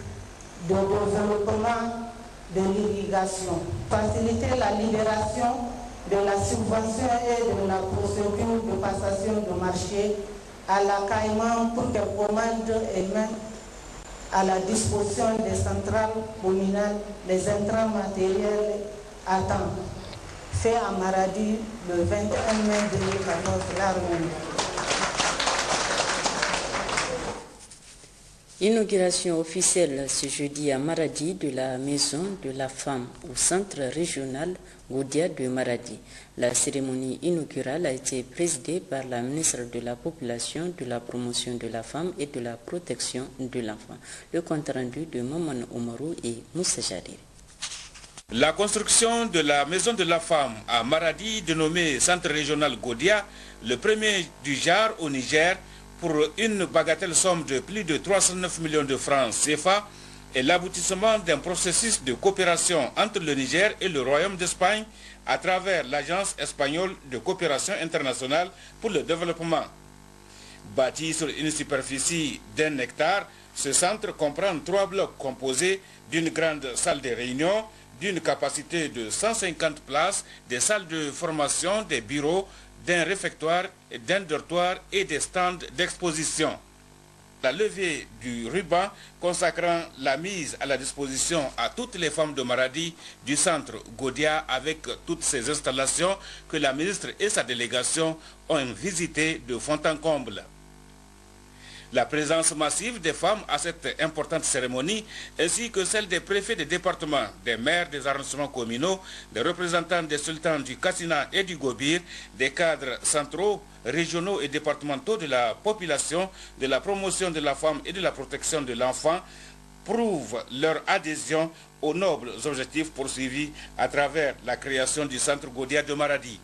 Speaker 21: de développement de l'irrigation. Faciliter la libération de la subvention et de la procédure de passation de marché à la Caïman pour qu'elle commande et mette à la disposition des centrales communales les intrants matériels à temps. Fait à Maradi le 21 mai 2014, la réunion.
Speaker 1: Inauguration officielle ce jeudi à Maradi de la Maison de la Femme au centre régional Goudia de Maradi. La cérémonie inaugurale a été présidée par la ministre de la Population, de la Promotion de la Femme et de la Protection de l'Enfant. Le compte rendu de Maman Oumarou et Moussa Jariri.
Speaker 22: La construction de la Maison de la Femme à Maradi, dénommée Centre régional Goudia, le premier du genre au Niger, pour une bagatelle somme de plus de 309 millions de francs CFA, est l'aboutissement d'un processus de coopération entre le Niger et le Royaume d'Espagne à travers l'Agence espagnole de coopération internationale pour le développement. Bâti sur une superficie d'1 hectare, ce centre comprend 3 blocs composés d'une grande salle de réunion, d'une capacité de 150 places, des salles de formation, des bureaux, d'un réfectoire, d'un dortoir et des stands d'exposition. La levée du ruban consacrant la mise à la disposition à toutes les femmes de Maradi du centre Goudia avec toutes ces installations que la ministre et sa délégation ont visité de fond en comble. La présence massive des femmes à cette importante cérémonie, ainsi que celle des préfets des départements, des maires des arrondissements communaux, des représentants des sultans du Kassina et du Gobir, des cadres centraux, régionaux et départementaux de la population, de la promotion de la femme et de la protection de l'enfant, prouvent leur adhésion aux nobles objectifs poursuivis à travers la création du centre Godia de Maradi.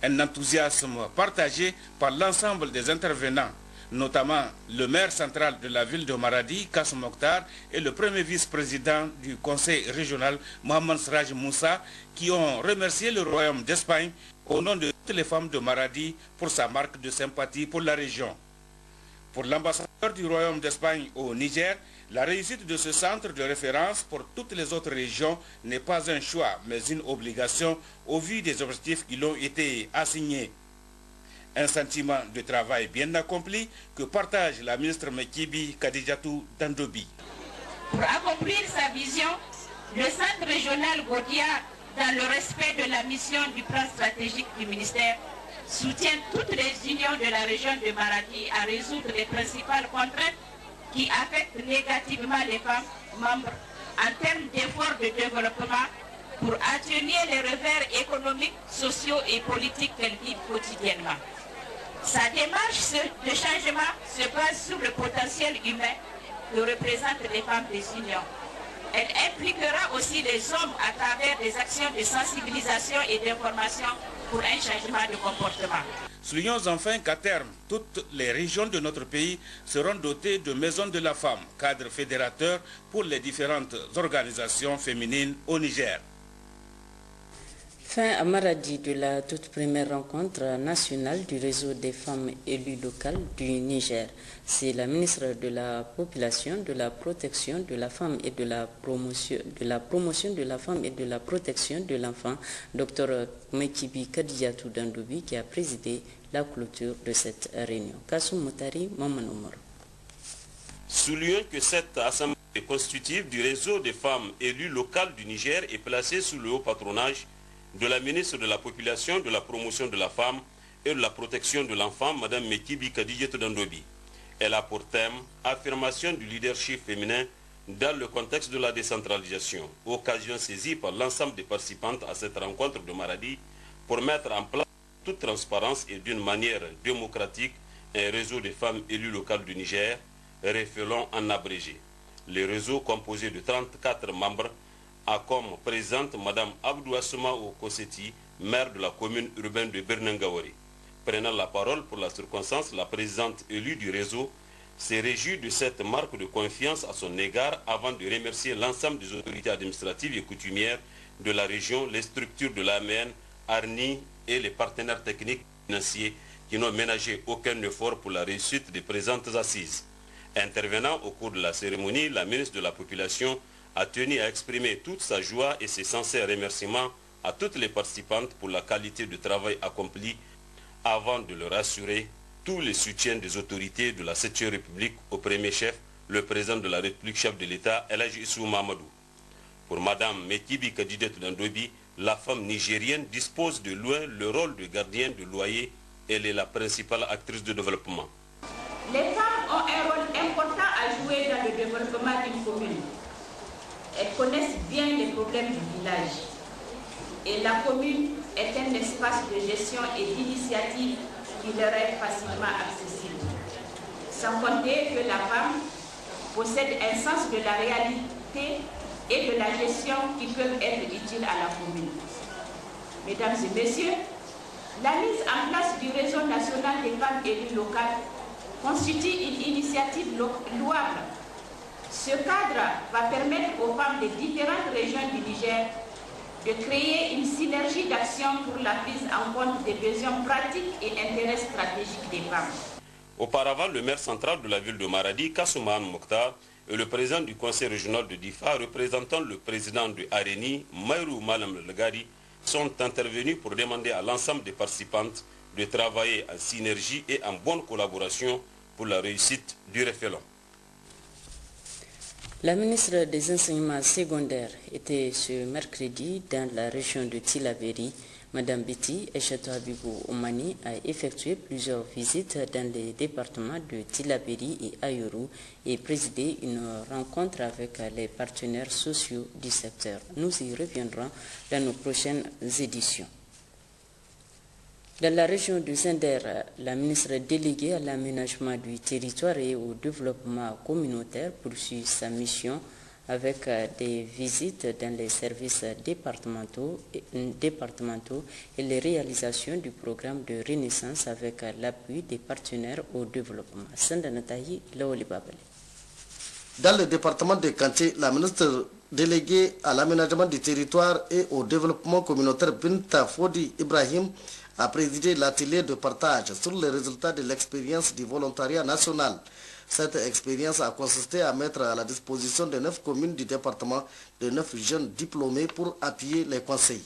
Speaker 22: Un enthousiasme partagé par l'ensemble des intervenants, notamment le maire central de la ville de Maradi, Kassem Mokhtar, et le premier vice-président du conseil régional, Mohamed Sraj Moussa, qui ont remercié le Royaume d'Espagne au nom de toutes les femmes de Maradi pour sa marque de sympathie pour la région. Pour l'ambassadeur du Royaume d'Espagne au Niger, la réussite de ce centre de référence pour toutes les autres régions n'est pas un choix, mais une obligation au vu des objectifs qui l'ont été assignés. Un sentiment de travail bien accompli que partage la ministre Mekibi Kadijatou Dandobi.
Speaker 2: Pour accomplir sa vision, le centre régional Godia, dans le respect de la mission du plan stratégique du ministère, soutient toutes les unions de la région de Maradi à résoudre les principales contraintes qui affectent négativement les femmes membres en termes d'efforts de développement pour atténuer les revers économiques, sociaux et politiques qu'elles vivent quotidiennement. Sa démarche de changement se base sur le potentiel humain que représentent les femmes des unions. Elle impliquera aussi les hommes à travers des actions de sensibilisation et d'information pour un changement de comportement.
Speaker 22: Soulignons enfin qu'à terme, toutes les régions de notre pays seront dotées de maisons de la femme, cadre fédérateur pour les différentes organisations féminines au Niger.
Speaker 1: Fin à Maradi de la toute première rencontre nationale du réseau des femmes élues locales du Niger. C'est la ministre de la Population, de la Protection de la Femme et de la Promotion de la Femme et de la Protection de l'Enfant, Dr Mekibi Kadijatou Dandobi, qui a présidé la clôture de cette réunion. Kassoum Moutari, Maman Omar.
Speaker 4: Soulignons que cette assemblée constitutive du réseau des femmes élues locales du Niger est placée sous le haut patronage de la ministre de la Population, de la Promotion de la Femme et de la Protection de l'Enfant, Mme Mekibi Kadijatou Dandobi. Elle a pour thème « Affirmation du leadership féminin dans le contexte de la décentralisation », occasion saisie par l'ensemble des participantes à cette rencontre de Maradi pour mettre en place toute transparence et d'une manière démocratique un réseau des femmes élues locales du Niger, référant en abrégé. Le réseau, composé de 34 membres, a comme présidente Mme Abdou Assouma Okoseti, maire de la commune urbaine de Bernangawari. Prenant la parole pour la circonstance, la présidente élue du réseau s'est réjouie de cette marque de confiance à son égard avant de remercier l'ensemble des autorités administratives et coutumières de la région, les structures de l'AMN, ARNI et les partenaires techniques et financiers qui n'ont ménagé aucun effort pour la réussite des présentes assises. Intervenant au cours de la cérémonie, la ministre de la Population a tenu à exprimer toute sa joie et ses sincères remerciements à toutes les participantes pour la qualité de travail accompli avant de leur assurer tous les soutiens des autorités de la 7e République au premier chef, le président de la République, chef de l'État, El Hadji Issou Mahamadou. Pour Mme Mekibi Kadijatou Dandobi, la femme nigérienne dispose de loin le rôle de gardienne de loyer. Elle est la principale actrice de développement.
Speaker 2: Les femmes ont un rôle important à jouer dans le développement d'une commune. Elles connaissent bien les problèmes du village. Et la commune est un espace de gestion et d'initiative qui leur est facilement accessible. Sans compter que la femme possède un sens de la réalité et de la gestion qui peuvent être utiles à la commune. Mesdames et messieurs, la mise en place du réseau national des femmes élues locales constitue une initiative louable. Ce cadre va permettre aux femmes des différentes régions du Niger de créer une synergie d'action pour la prise en compte des besoins pratiques et intérêts stratégiques des femmes.
Speaker 4: Auparavant, le maire central de la ville de Maradi, Kassouman Mokhtar, et le président du conseil régional de Difa, représentant le président de Areni, Mayrou Malam Legari, sont intervenus pour demander à l'ensemble des participantes de travailler en synergie et en bonne collaboration pour la réussite du référendum.
Speaker 1: La ministre des Enseignements secondaires était ce mercredi dans la région de Tillabéri Madame Betty Echeto Habibou Oumani a effectué plusieurs visites dans les départements de Tillabéri et Ayoru et présidé une rencontre avec les partenaires sociaux du secteur. Nous y reviendrons dans nos prochaines éditions. Dans la région de Zender, la ministre déléguée à l'aménagement du territoire et au développement communautaire poursuit sa mission avec des visites dans les services départementaux et les réalisations du programme de renaissance avec l'appui des partenaires au développement.
Speaker 5: Dans le département de Kanté, la ministre déléguée à l'aménagement du territoire et au développement communautaire Binta Fodi Ibrahim a présidé l'atelier de partage sur les résultats de l'expérience du volontariat national. Cette expérience a consisté à mettre à la disposition de 9 communes du département de 9 jeunes diplômés pour appuyer les conseils.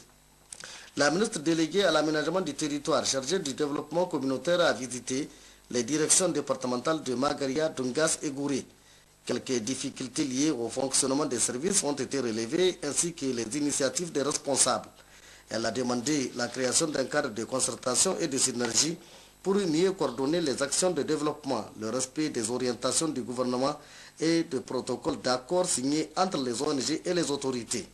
Speaker 5: La ministre déléguée à l'aménagement du territoire chargée du développement communautaire a visité les directions départementales de Magaria, Dungas et Gouré. Quelques difficultés liées au fonctionnement des services ont été relevées ainsi que les initiatives des responsables. Elle a demandé la création d'un cadre de concertation et de synergie pour mieux coordonner les actions de développement, le respect des orientations du gouvernement et de protocoles d'accord signés entre les ONG et les autorités.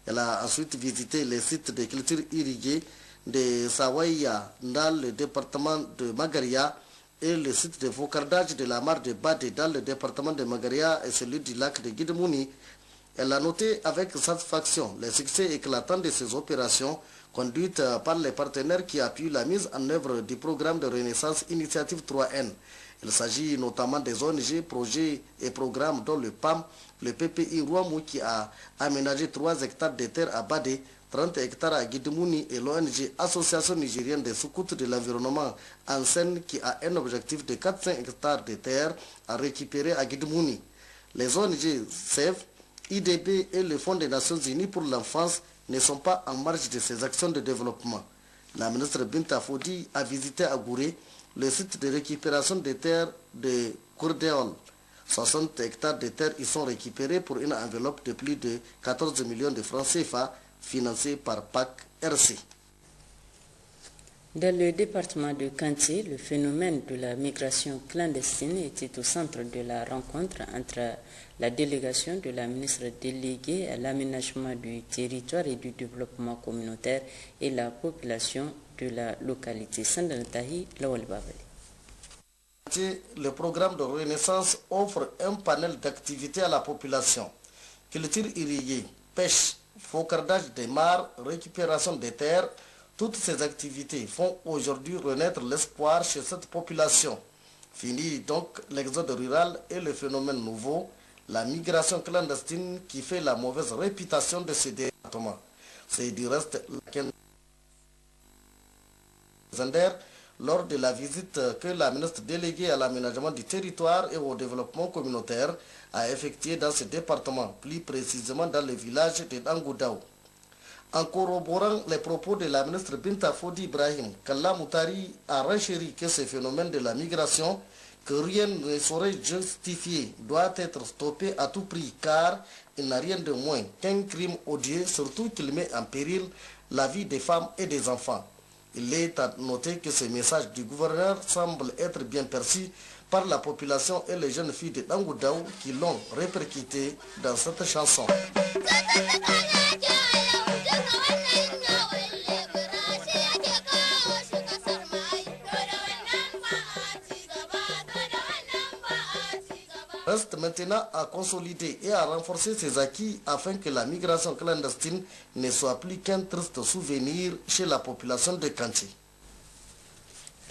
Speaker 5: Elle a ensuite visité les sites de culture irriguée de Sawaya dans le département de Magaria et le site de focardage de la mare de Bade dans le département de Magaria et celui du lac de Guidemouni. Elle a noté avec satisfaction les succès éclatants de ces opérations conduites par les partenaires qui appuient la mise en œuvre du programme de renaissance Initiative 3N. Il s'agit notamment des ONG, projets et programmes dont le PAM, le PPI Rwamou qui a aménagé 3 hectares de terre à Bade, 30 hectares à Guidemouni et l'ONG Association nigérienne des secours de l'environnement en Seine qui a un objectif de 400 hectares de terre à récupérer à Guidemouni. Les ONG SEV, IDB et le Fonds des Nations Unies pour l'enfance ne sont pas en marge de ces actions de développement. La ministre Binta Fodi a visité à Gouré le site de récupération des terres de Courdéol. 60 hectares de terres y sont récupérés pour une enveloppe de plus de 14 millions de francs CFA financée par PAC RC.
Speaker 1: Dans le département de Kanté, le phénomène de la migration clandestine était au centre de la rencontre entre la délégation de la ministre déléguée à l'aménagement du territoire et du développement communautaire et la population de la localité. Sandanatahi Lawal Babali.
Speaker 5: Le programme de renaissance offre un panel d'activités à la population. Culture irriguée, pêche, focardage des mares, récupération des terres. Toutes ces activités font aujourd'hui renaître l'espoir chez cette population. Fini donc l'exode rural et le phénomène nouveau, la migration clandestine qui fait la mauvaise réputation de ces départements. C'est du reste lors de la visite que la ministre déléguée à l'aménagement du territoire et au développement communautaire a effectuée dans ce département, plus précisément dans le village de Dangoudao. En corroborant les propos de la ministre Binta Fodi Ibrahim, Kalla Moutari a renchéri que ce phénomène de la migration, que rien ne saurait justifier, doit être stoppé à tout prix car il n'a rien de moins qu'un crime odieux, surtout qu'il met en péril la vie des femmes et des enfants. Il est à noter que ce message du gouverneur semble être bien perçu par la population et les jeunes filles de Dangoudao qui l'ont répercuté dans cette chanson. Reste maintenant à consolider et à renforcer ses acquis afin que la migration clandestine ne soit plus qu'un triste souvenir chez la population de Kanté.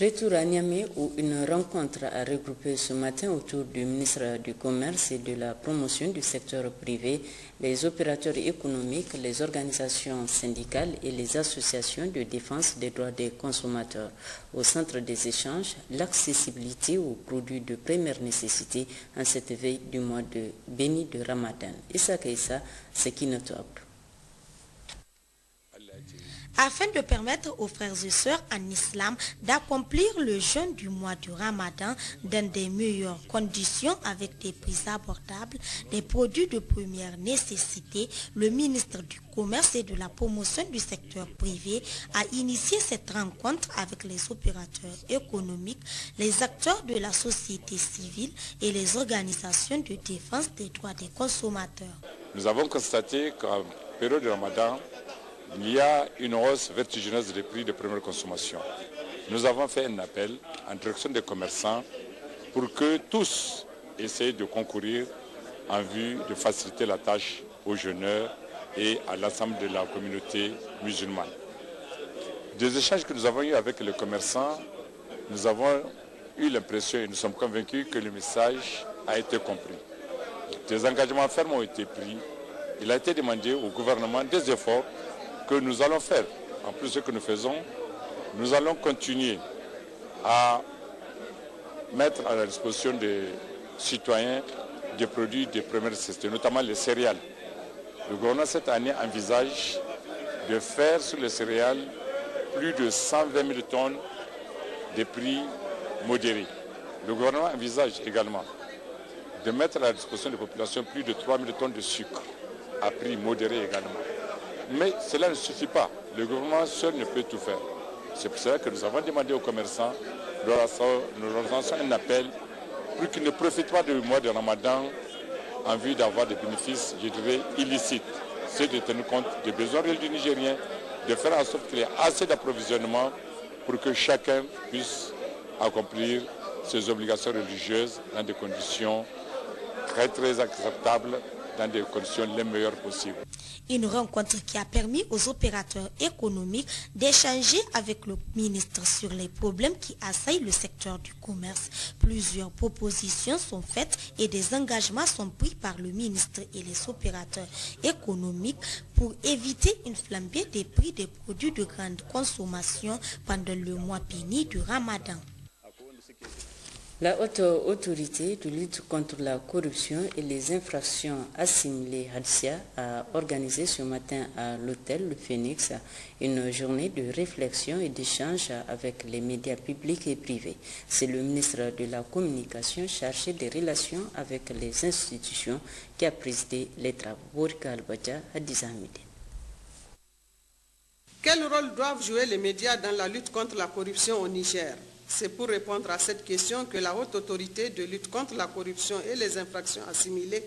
Speaker 1: Retour à Niamey où une rencontre a regroupé ce matin autour du ministre du Commerce et de la promotion du secteur privé, les opérateurs économiques, les organisations syndicales et les associations de défense des droits des consommateurs. Au centre des échanges, l'accessibilité aux produits de première nécessité en cette veille du mois de béni de Ramadan. Issa Keissa, c'est qui notre
Speaker 6: afin de permettre aux frères et sœurs en islam d'accomplir le jeûne du mois du Ramadan dans des meilleures conditions avec des prix abordables, des produits de première nécessité. Le ministre du Commerce et de la Promotion du secteur privé a initié cette rencontre avec les opérateurs économiques, les acteurs de la société civile et les organisations de défense des droits des consommateurs.
Speaker 7: Nous avons constaté qu'en période de Ramadan, il y a une hausse vertigineuse des prix de première consommation. Nous avons fait un appel en direction des commerçants pour que tous essayent de concourir en vue de faciliter la tâche aux jeûneurs et à l'ensemble de la communauté musulmane. Des échanges que nous avons eus avec les commerçants, nous avons eu l'impression et nous sommes convaincus que le message a été compris. Des engagements fermes ont été pris. Il a été demandé au gouvernement des efforts que nous allons faire. En plus de ce que nous faisons, nous allons continuer à mettre à la disposition des citoyens des produits de première nécessité, notamment les céréales. Le gouvernement cette année envisage de faire sur les céréales plus de 120 000 tonnes de prix modérés. Le gouvernement envisage également de mettre à la disposition des populations plus de 3 000 tonnes de sucre à prix modéré également. Mais cela ne suffit pas. Le gouvernement seul ne peut tout faire. C'est pour cela que nous avons demandé aux commerçants, nous leur lançons un appel pour qu'ils ne profitent pas du mois de Ramadan en vue d'avoir des bénéfices, je dirais, illicites. C'est de tenir compte des besoins réels du Nigérien, de faire en sorte qu'il y ait assez d'approvisionnement pour que chacun puisse accomplir ses obligations religieuses dans des conditions très acceptables, dans des conditions les meilleures possibles.
Speaker 6: Une rencontre qui a permis aux opérateurs économiques d'échanger avec le ministre sur les problèmes qui assaillent le secteur du commerce. Plusieurs propositions sont faites et des engagements sont pris par le ministre et les opérateurs économiques pour éviter une flambée des prix des produits de grande consommation pendant le mois béni du Ramadan.
Speaker 1: La haute autorité de lutte contre la corruption et les infractions assimilées HALCIA a organisé ce matin à l'hôtel Le Phénix une journée de réflexion et d'échange avec les médias publics et privés. C'est le ministre de la Communication chargé des relations avec les institutions qui a présidé les travaux. Borika Albadja Hadizamide.
Speaker 23: Quel rôle doivent jouer les médias dans la lutte contre la corruption au Niger? C'est pour répondre à cette question que la haute autorité de lutte contre la corruption et les infractions assimilées,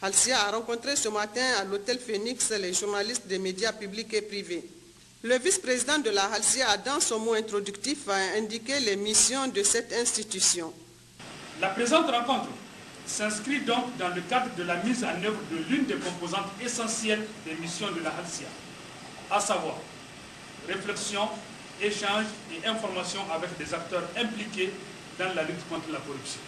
Speaker 23: HALCIA, a rencontré ce matin à l'hôtel Phénix les journalistes des médias publics et privés. Le vice-président de la HALCIA, dans son mot introductif, a indiqué les missions de cette institution.
Speaker 24: La présente rencontre s'inscrit donc dans le cadre de la mise en œuvre de l'une des composantes essentielles des missions de la HALCIA, à savoir réflexion, échange et information avec des acteurs impliqués dans la lutte contre la corruption.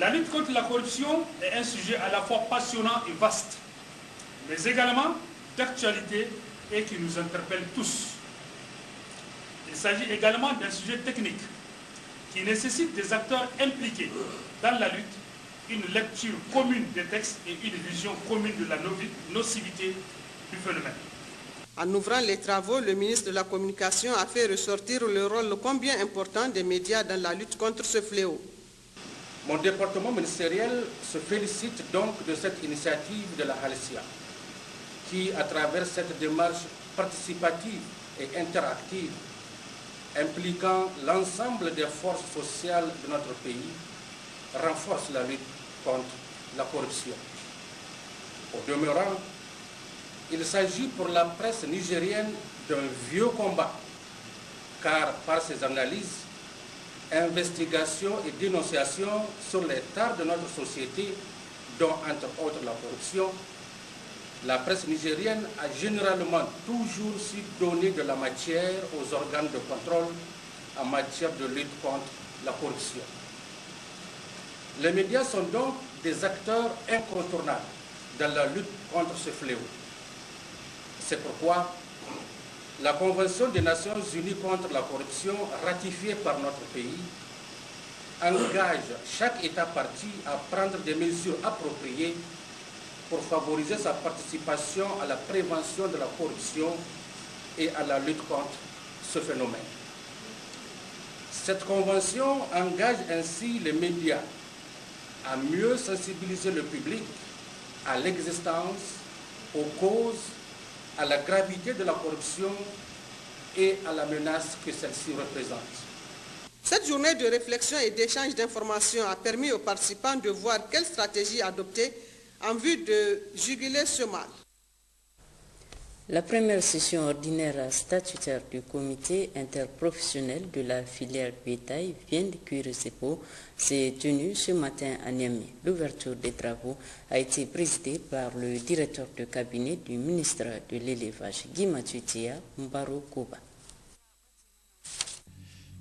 Speaker 24: La lutte contre la corruption est un sujet à la fois passionnant et vaste, mais également d'actualité et qui nous interpelle tous. Il s'agit également d'un sujet technique qui nécessite des acteurs impliqués dans la lutte, une lecture commune des textes et une vision commune de la nocivité du phénomène.
Speaker 23: En ouvrant les travaux, le ministre de la Communication a fait ressortir le rôle combien important des médias dans la lutte contre ce fléau.
Speaker 25: Mon département ministériel se félicite donc de cette initiative de la HALCIA, qui, à travers cette démarche participative et interactive, impliquant l'ensemble des forces sociales de notre pays, renforce la lutte contre la corruption. Au demeurant, il s'agit pour la presse nigérienne d'un vieux combat, car par ses analyses, investigations et dénonciations sur les tares de notre société, dont entre autres la corruption, la presse nigérienne a généralement toujours su donner de la matière aux organes de contrôle en matière de lutte contre la corruption. Les médias sont donc des acteurs incontournables dans la lutte contre ce fléau. C'est pourquoi la Convention des Nations Unies contre la corruption, ratifiée par notre pays, engage chaque État parti à prendre des mesures appropriées pour favoriser sa participation à la prévention de la corruption et à la lutte contre ce phénomène. Cette convention engage ainsi les médias à mieux sensibiliser le public à l'existence, aux causes, à la gravité de la corruption et à la menace que celle-ci représente.
Speaker 23: Cette journée de réflexion et d'échange d'informations a permis aux participants de voir quelle stratégie adopter en vue de juguler ce mal.
Speaker 1: La première session ordinaire statutaire du comité interprofessionnel de la filière bétail viande cuire ses peaux s'est tenue ce matin à Niamey. L'ouverture des travaux a été présidée par le directeur de cabinet du ministre de l'élevage, Guy Matutia Mbaro Koba.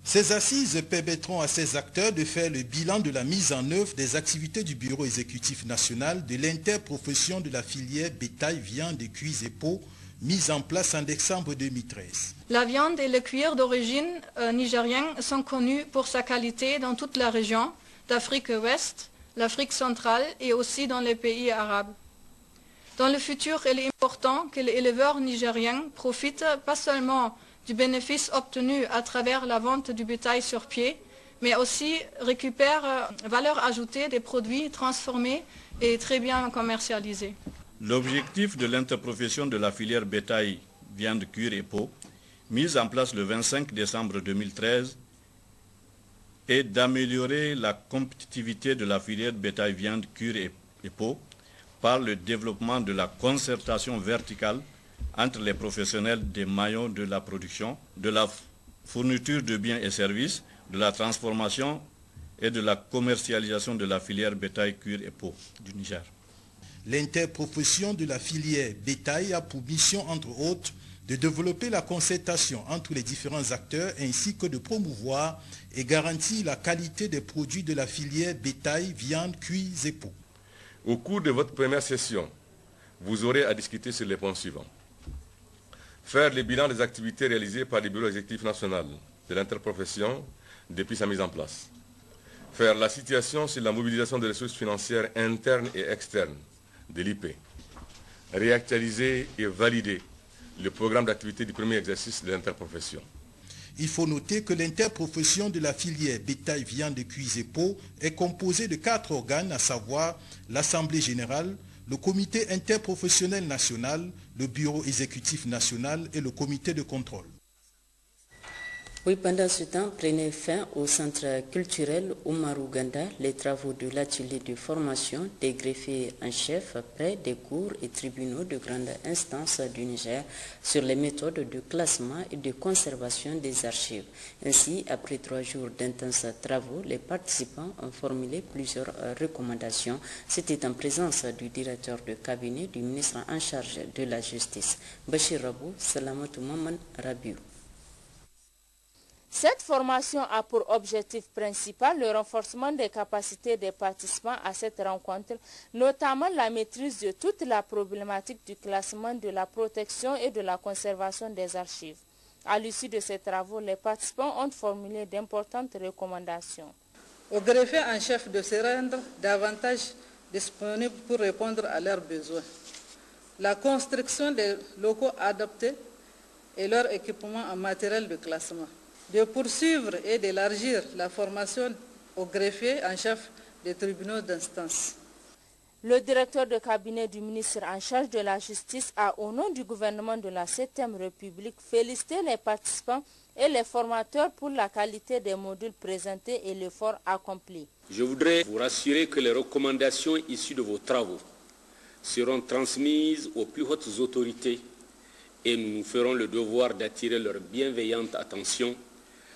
Speaker 3: Ces assises permettront à ces acteurs de faire le bilan de la mise en œuvre des activités du Bureau exécutif national de l'interprofession de la filière bétail, viande, cuisse et peau, mise en place en décembre 2013.
Speaker 8: La viande et le cuir d'origine nigérienne sont connus pour sa qualité dans toute la région d'Afrique ouest, l'Afrique centrale et aussi dans les pays arabes. Dans le futur, il est important que les éleveurs nigériens profitent pas seulement du bénéfice obtenu à travers la vente du bétail sur pied, mais aussi récupèrent valeur ajoutée des produits transformés et très bien commercialisés.
Speaker 9: L'objectif de l'interprofession de la filière bétail, viande, cuir et peau, mise en place le 25 décembre 2013, est d'améliorer la compétitivité de la filière bétail, viande, cuir et peau par le développement de la concertation verticale entre les professionnels des maillons de la production, de la fourniture de biens et services, de la transformation et de la commercialisation de la filière bétail, cuir et peau du Niger.
Speaker 3: L'interprofession de la filière bétail a pour mission, entre autres, de développer la concertation entre les différents acteurs ainsi que de promouvoir et garantir la qualité des produits de la filière bétail, viande, cuisse et peau.
Speaker 10: Au cours de votre première session, vous aurez à discuter sur les points suivants. Faire le bilan des activités réalisées par le Bureau exécutif national de l'interprofession depuis sa mise en place. Faire la situation sur la mobilisation des ressources financières internes et externes de l'IP. Réactualiser et valider le programme d'activité du premier exercice de l'interprofession.
Speaker 3: Il faut noter que l'interprofession de la filière bétail, viande, cuisse et peau est composée de 4 organes, à savoir l'Assemblée générale, le comité interprofessionnel national, le bureau exécutif national et le comité de contrôle.
Speaker 1: Oui, pendant ce temps, prenaient fin au centre culturel Oumarou Ganda les travaux de l'atelier de formation des greffiers en chef près des cours et tribunaux de grande instance du Niger sur les méthodes de classement et de conservation des archives. Ainsi, après 3 jours d'intenses travaux, les participants ont formulé plusieurs recommandations. C'était en présence du directeur de cabinet du ministre en charge de la justice, Bachir Rabou Salamatou Maman Rabiou.
Speaker 11: Cette formation a pour objectif principal le renforcement des capacités des participants à cette rencontre, notamment la maîtrise de toute la problématique du classement, de la protection et de la conservation des archives. À l'issue de ces travaux, les participants ont formulé d'importantes recommandations.
Speaker 23: Aux greffiers en chef de se rendre davantage disponibles pour répondre à leurs besoins. La construction des locaux adaptés et leur équipement en matériel de classement. De poursuivre et d'élargir la formation aux greffiers en chef des tribunaux d'instance.
Speaker 11: Le directeur de cabinet du ministre en charge de la justice a, au nom du gouvernement de la 7e République, félicité les participants et les formateurs pour la qualité des modules présentés et l'effort accompli.
Speaker 26: Je voudrais vous rassurer que les recommandations issues de vos travaux seront transmises aux plus hautes autorités et nous ferons le devoir d'attirer leur bienveillante attention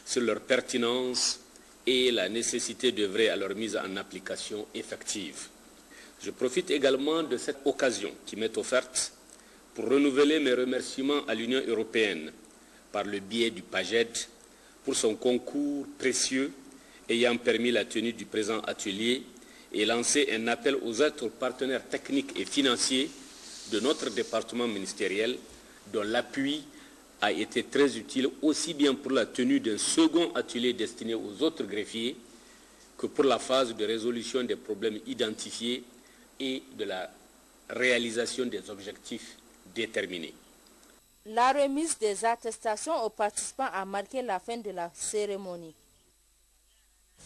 Speaker 26: sur leur pertinence et la nécessité d'œuvrer à leur mise en application effective. Je profite également de cette occasion qui m'est offerte pour renouveler mes remerciements à l'Union européenne par le biais du PAGED pour son concours précieux ayant permis la tenue du présent atelier et lancer un appel aux autres partenaires techniques et financiers de notre département ministériel dont l'appui a été très utile aussi bien pour la tenue d'un second atelier destiné aux autres greffiers que pour la phase de résolution des problèmes identifiés et de la réalisation des objectifs déterminés.
Speaker 11: La remise des attestations aux participants a marqué la fin de la cérémonie.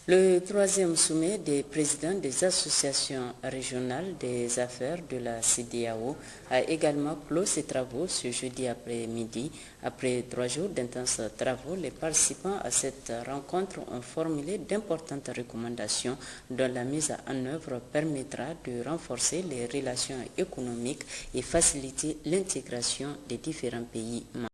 Speaker 1: Le troisième sommet des présidents des associations régionales des affaires de la CEDEAO a également clos ses travaux ce jeudi après-midi. Après 3 jours d'intenses travaux, les participants à cette rencontre ont formulé d'importantes recommandations dont la mise en œuvre permettra de renforcer les relations économiques et faciliter l'intégration des différents pays membres.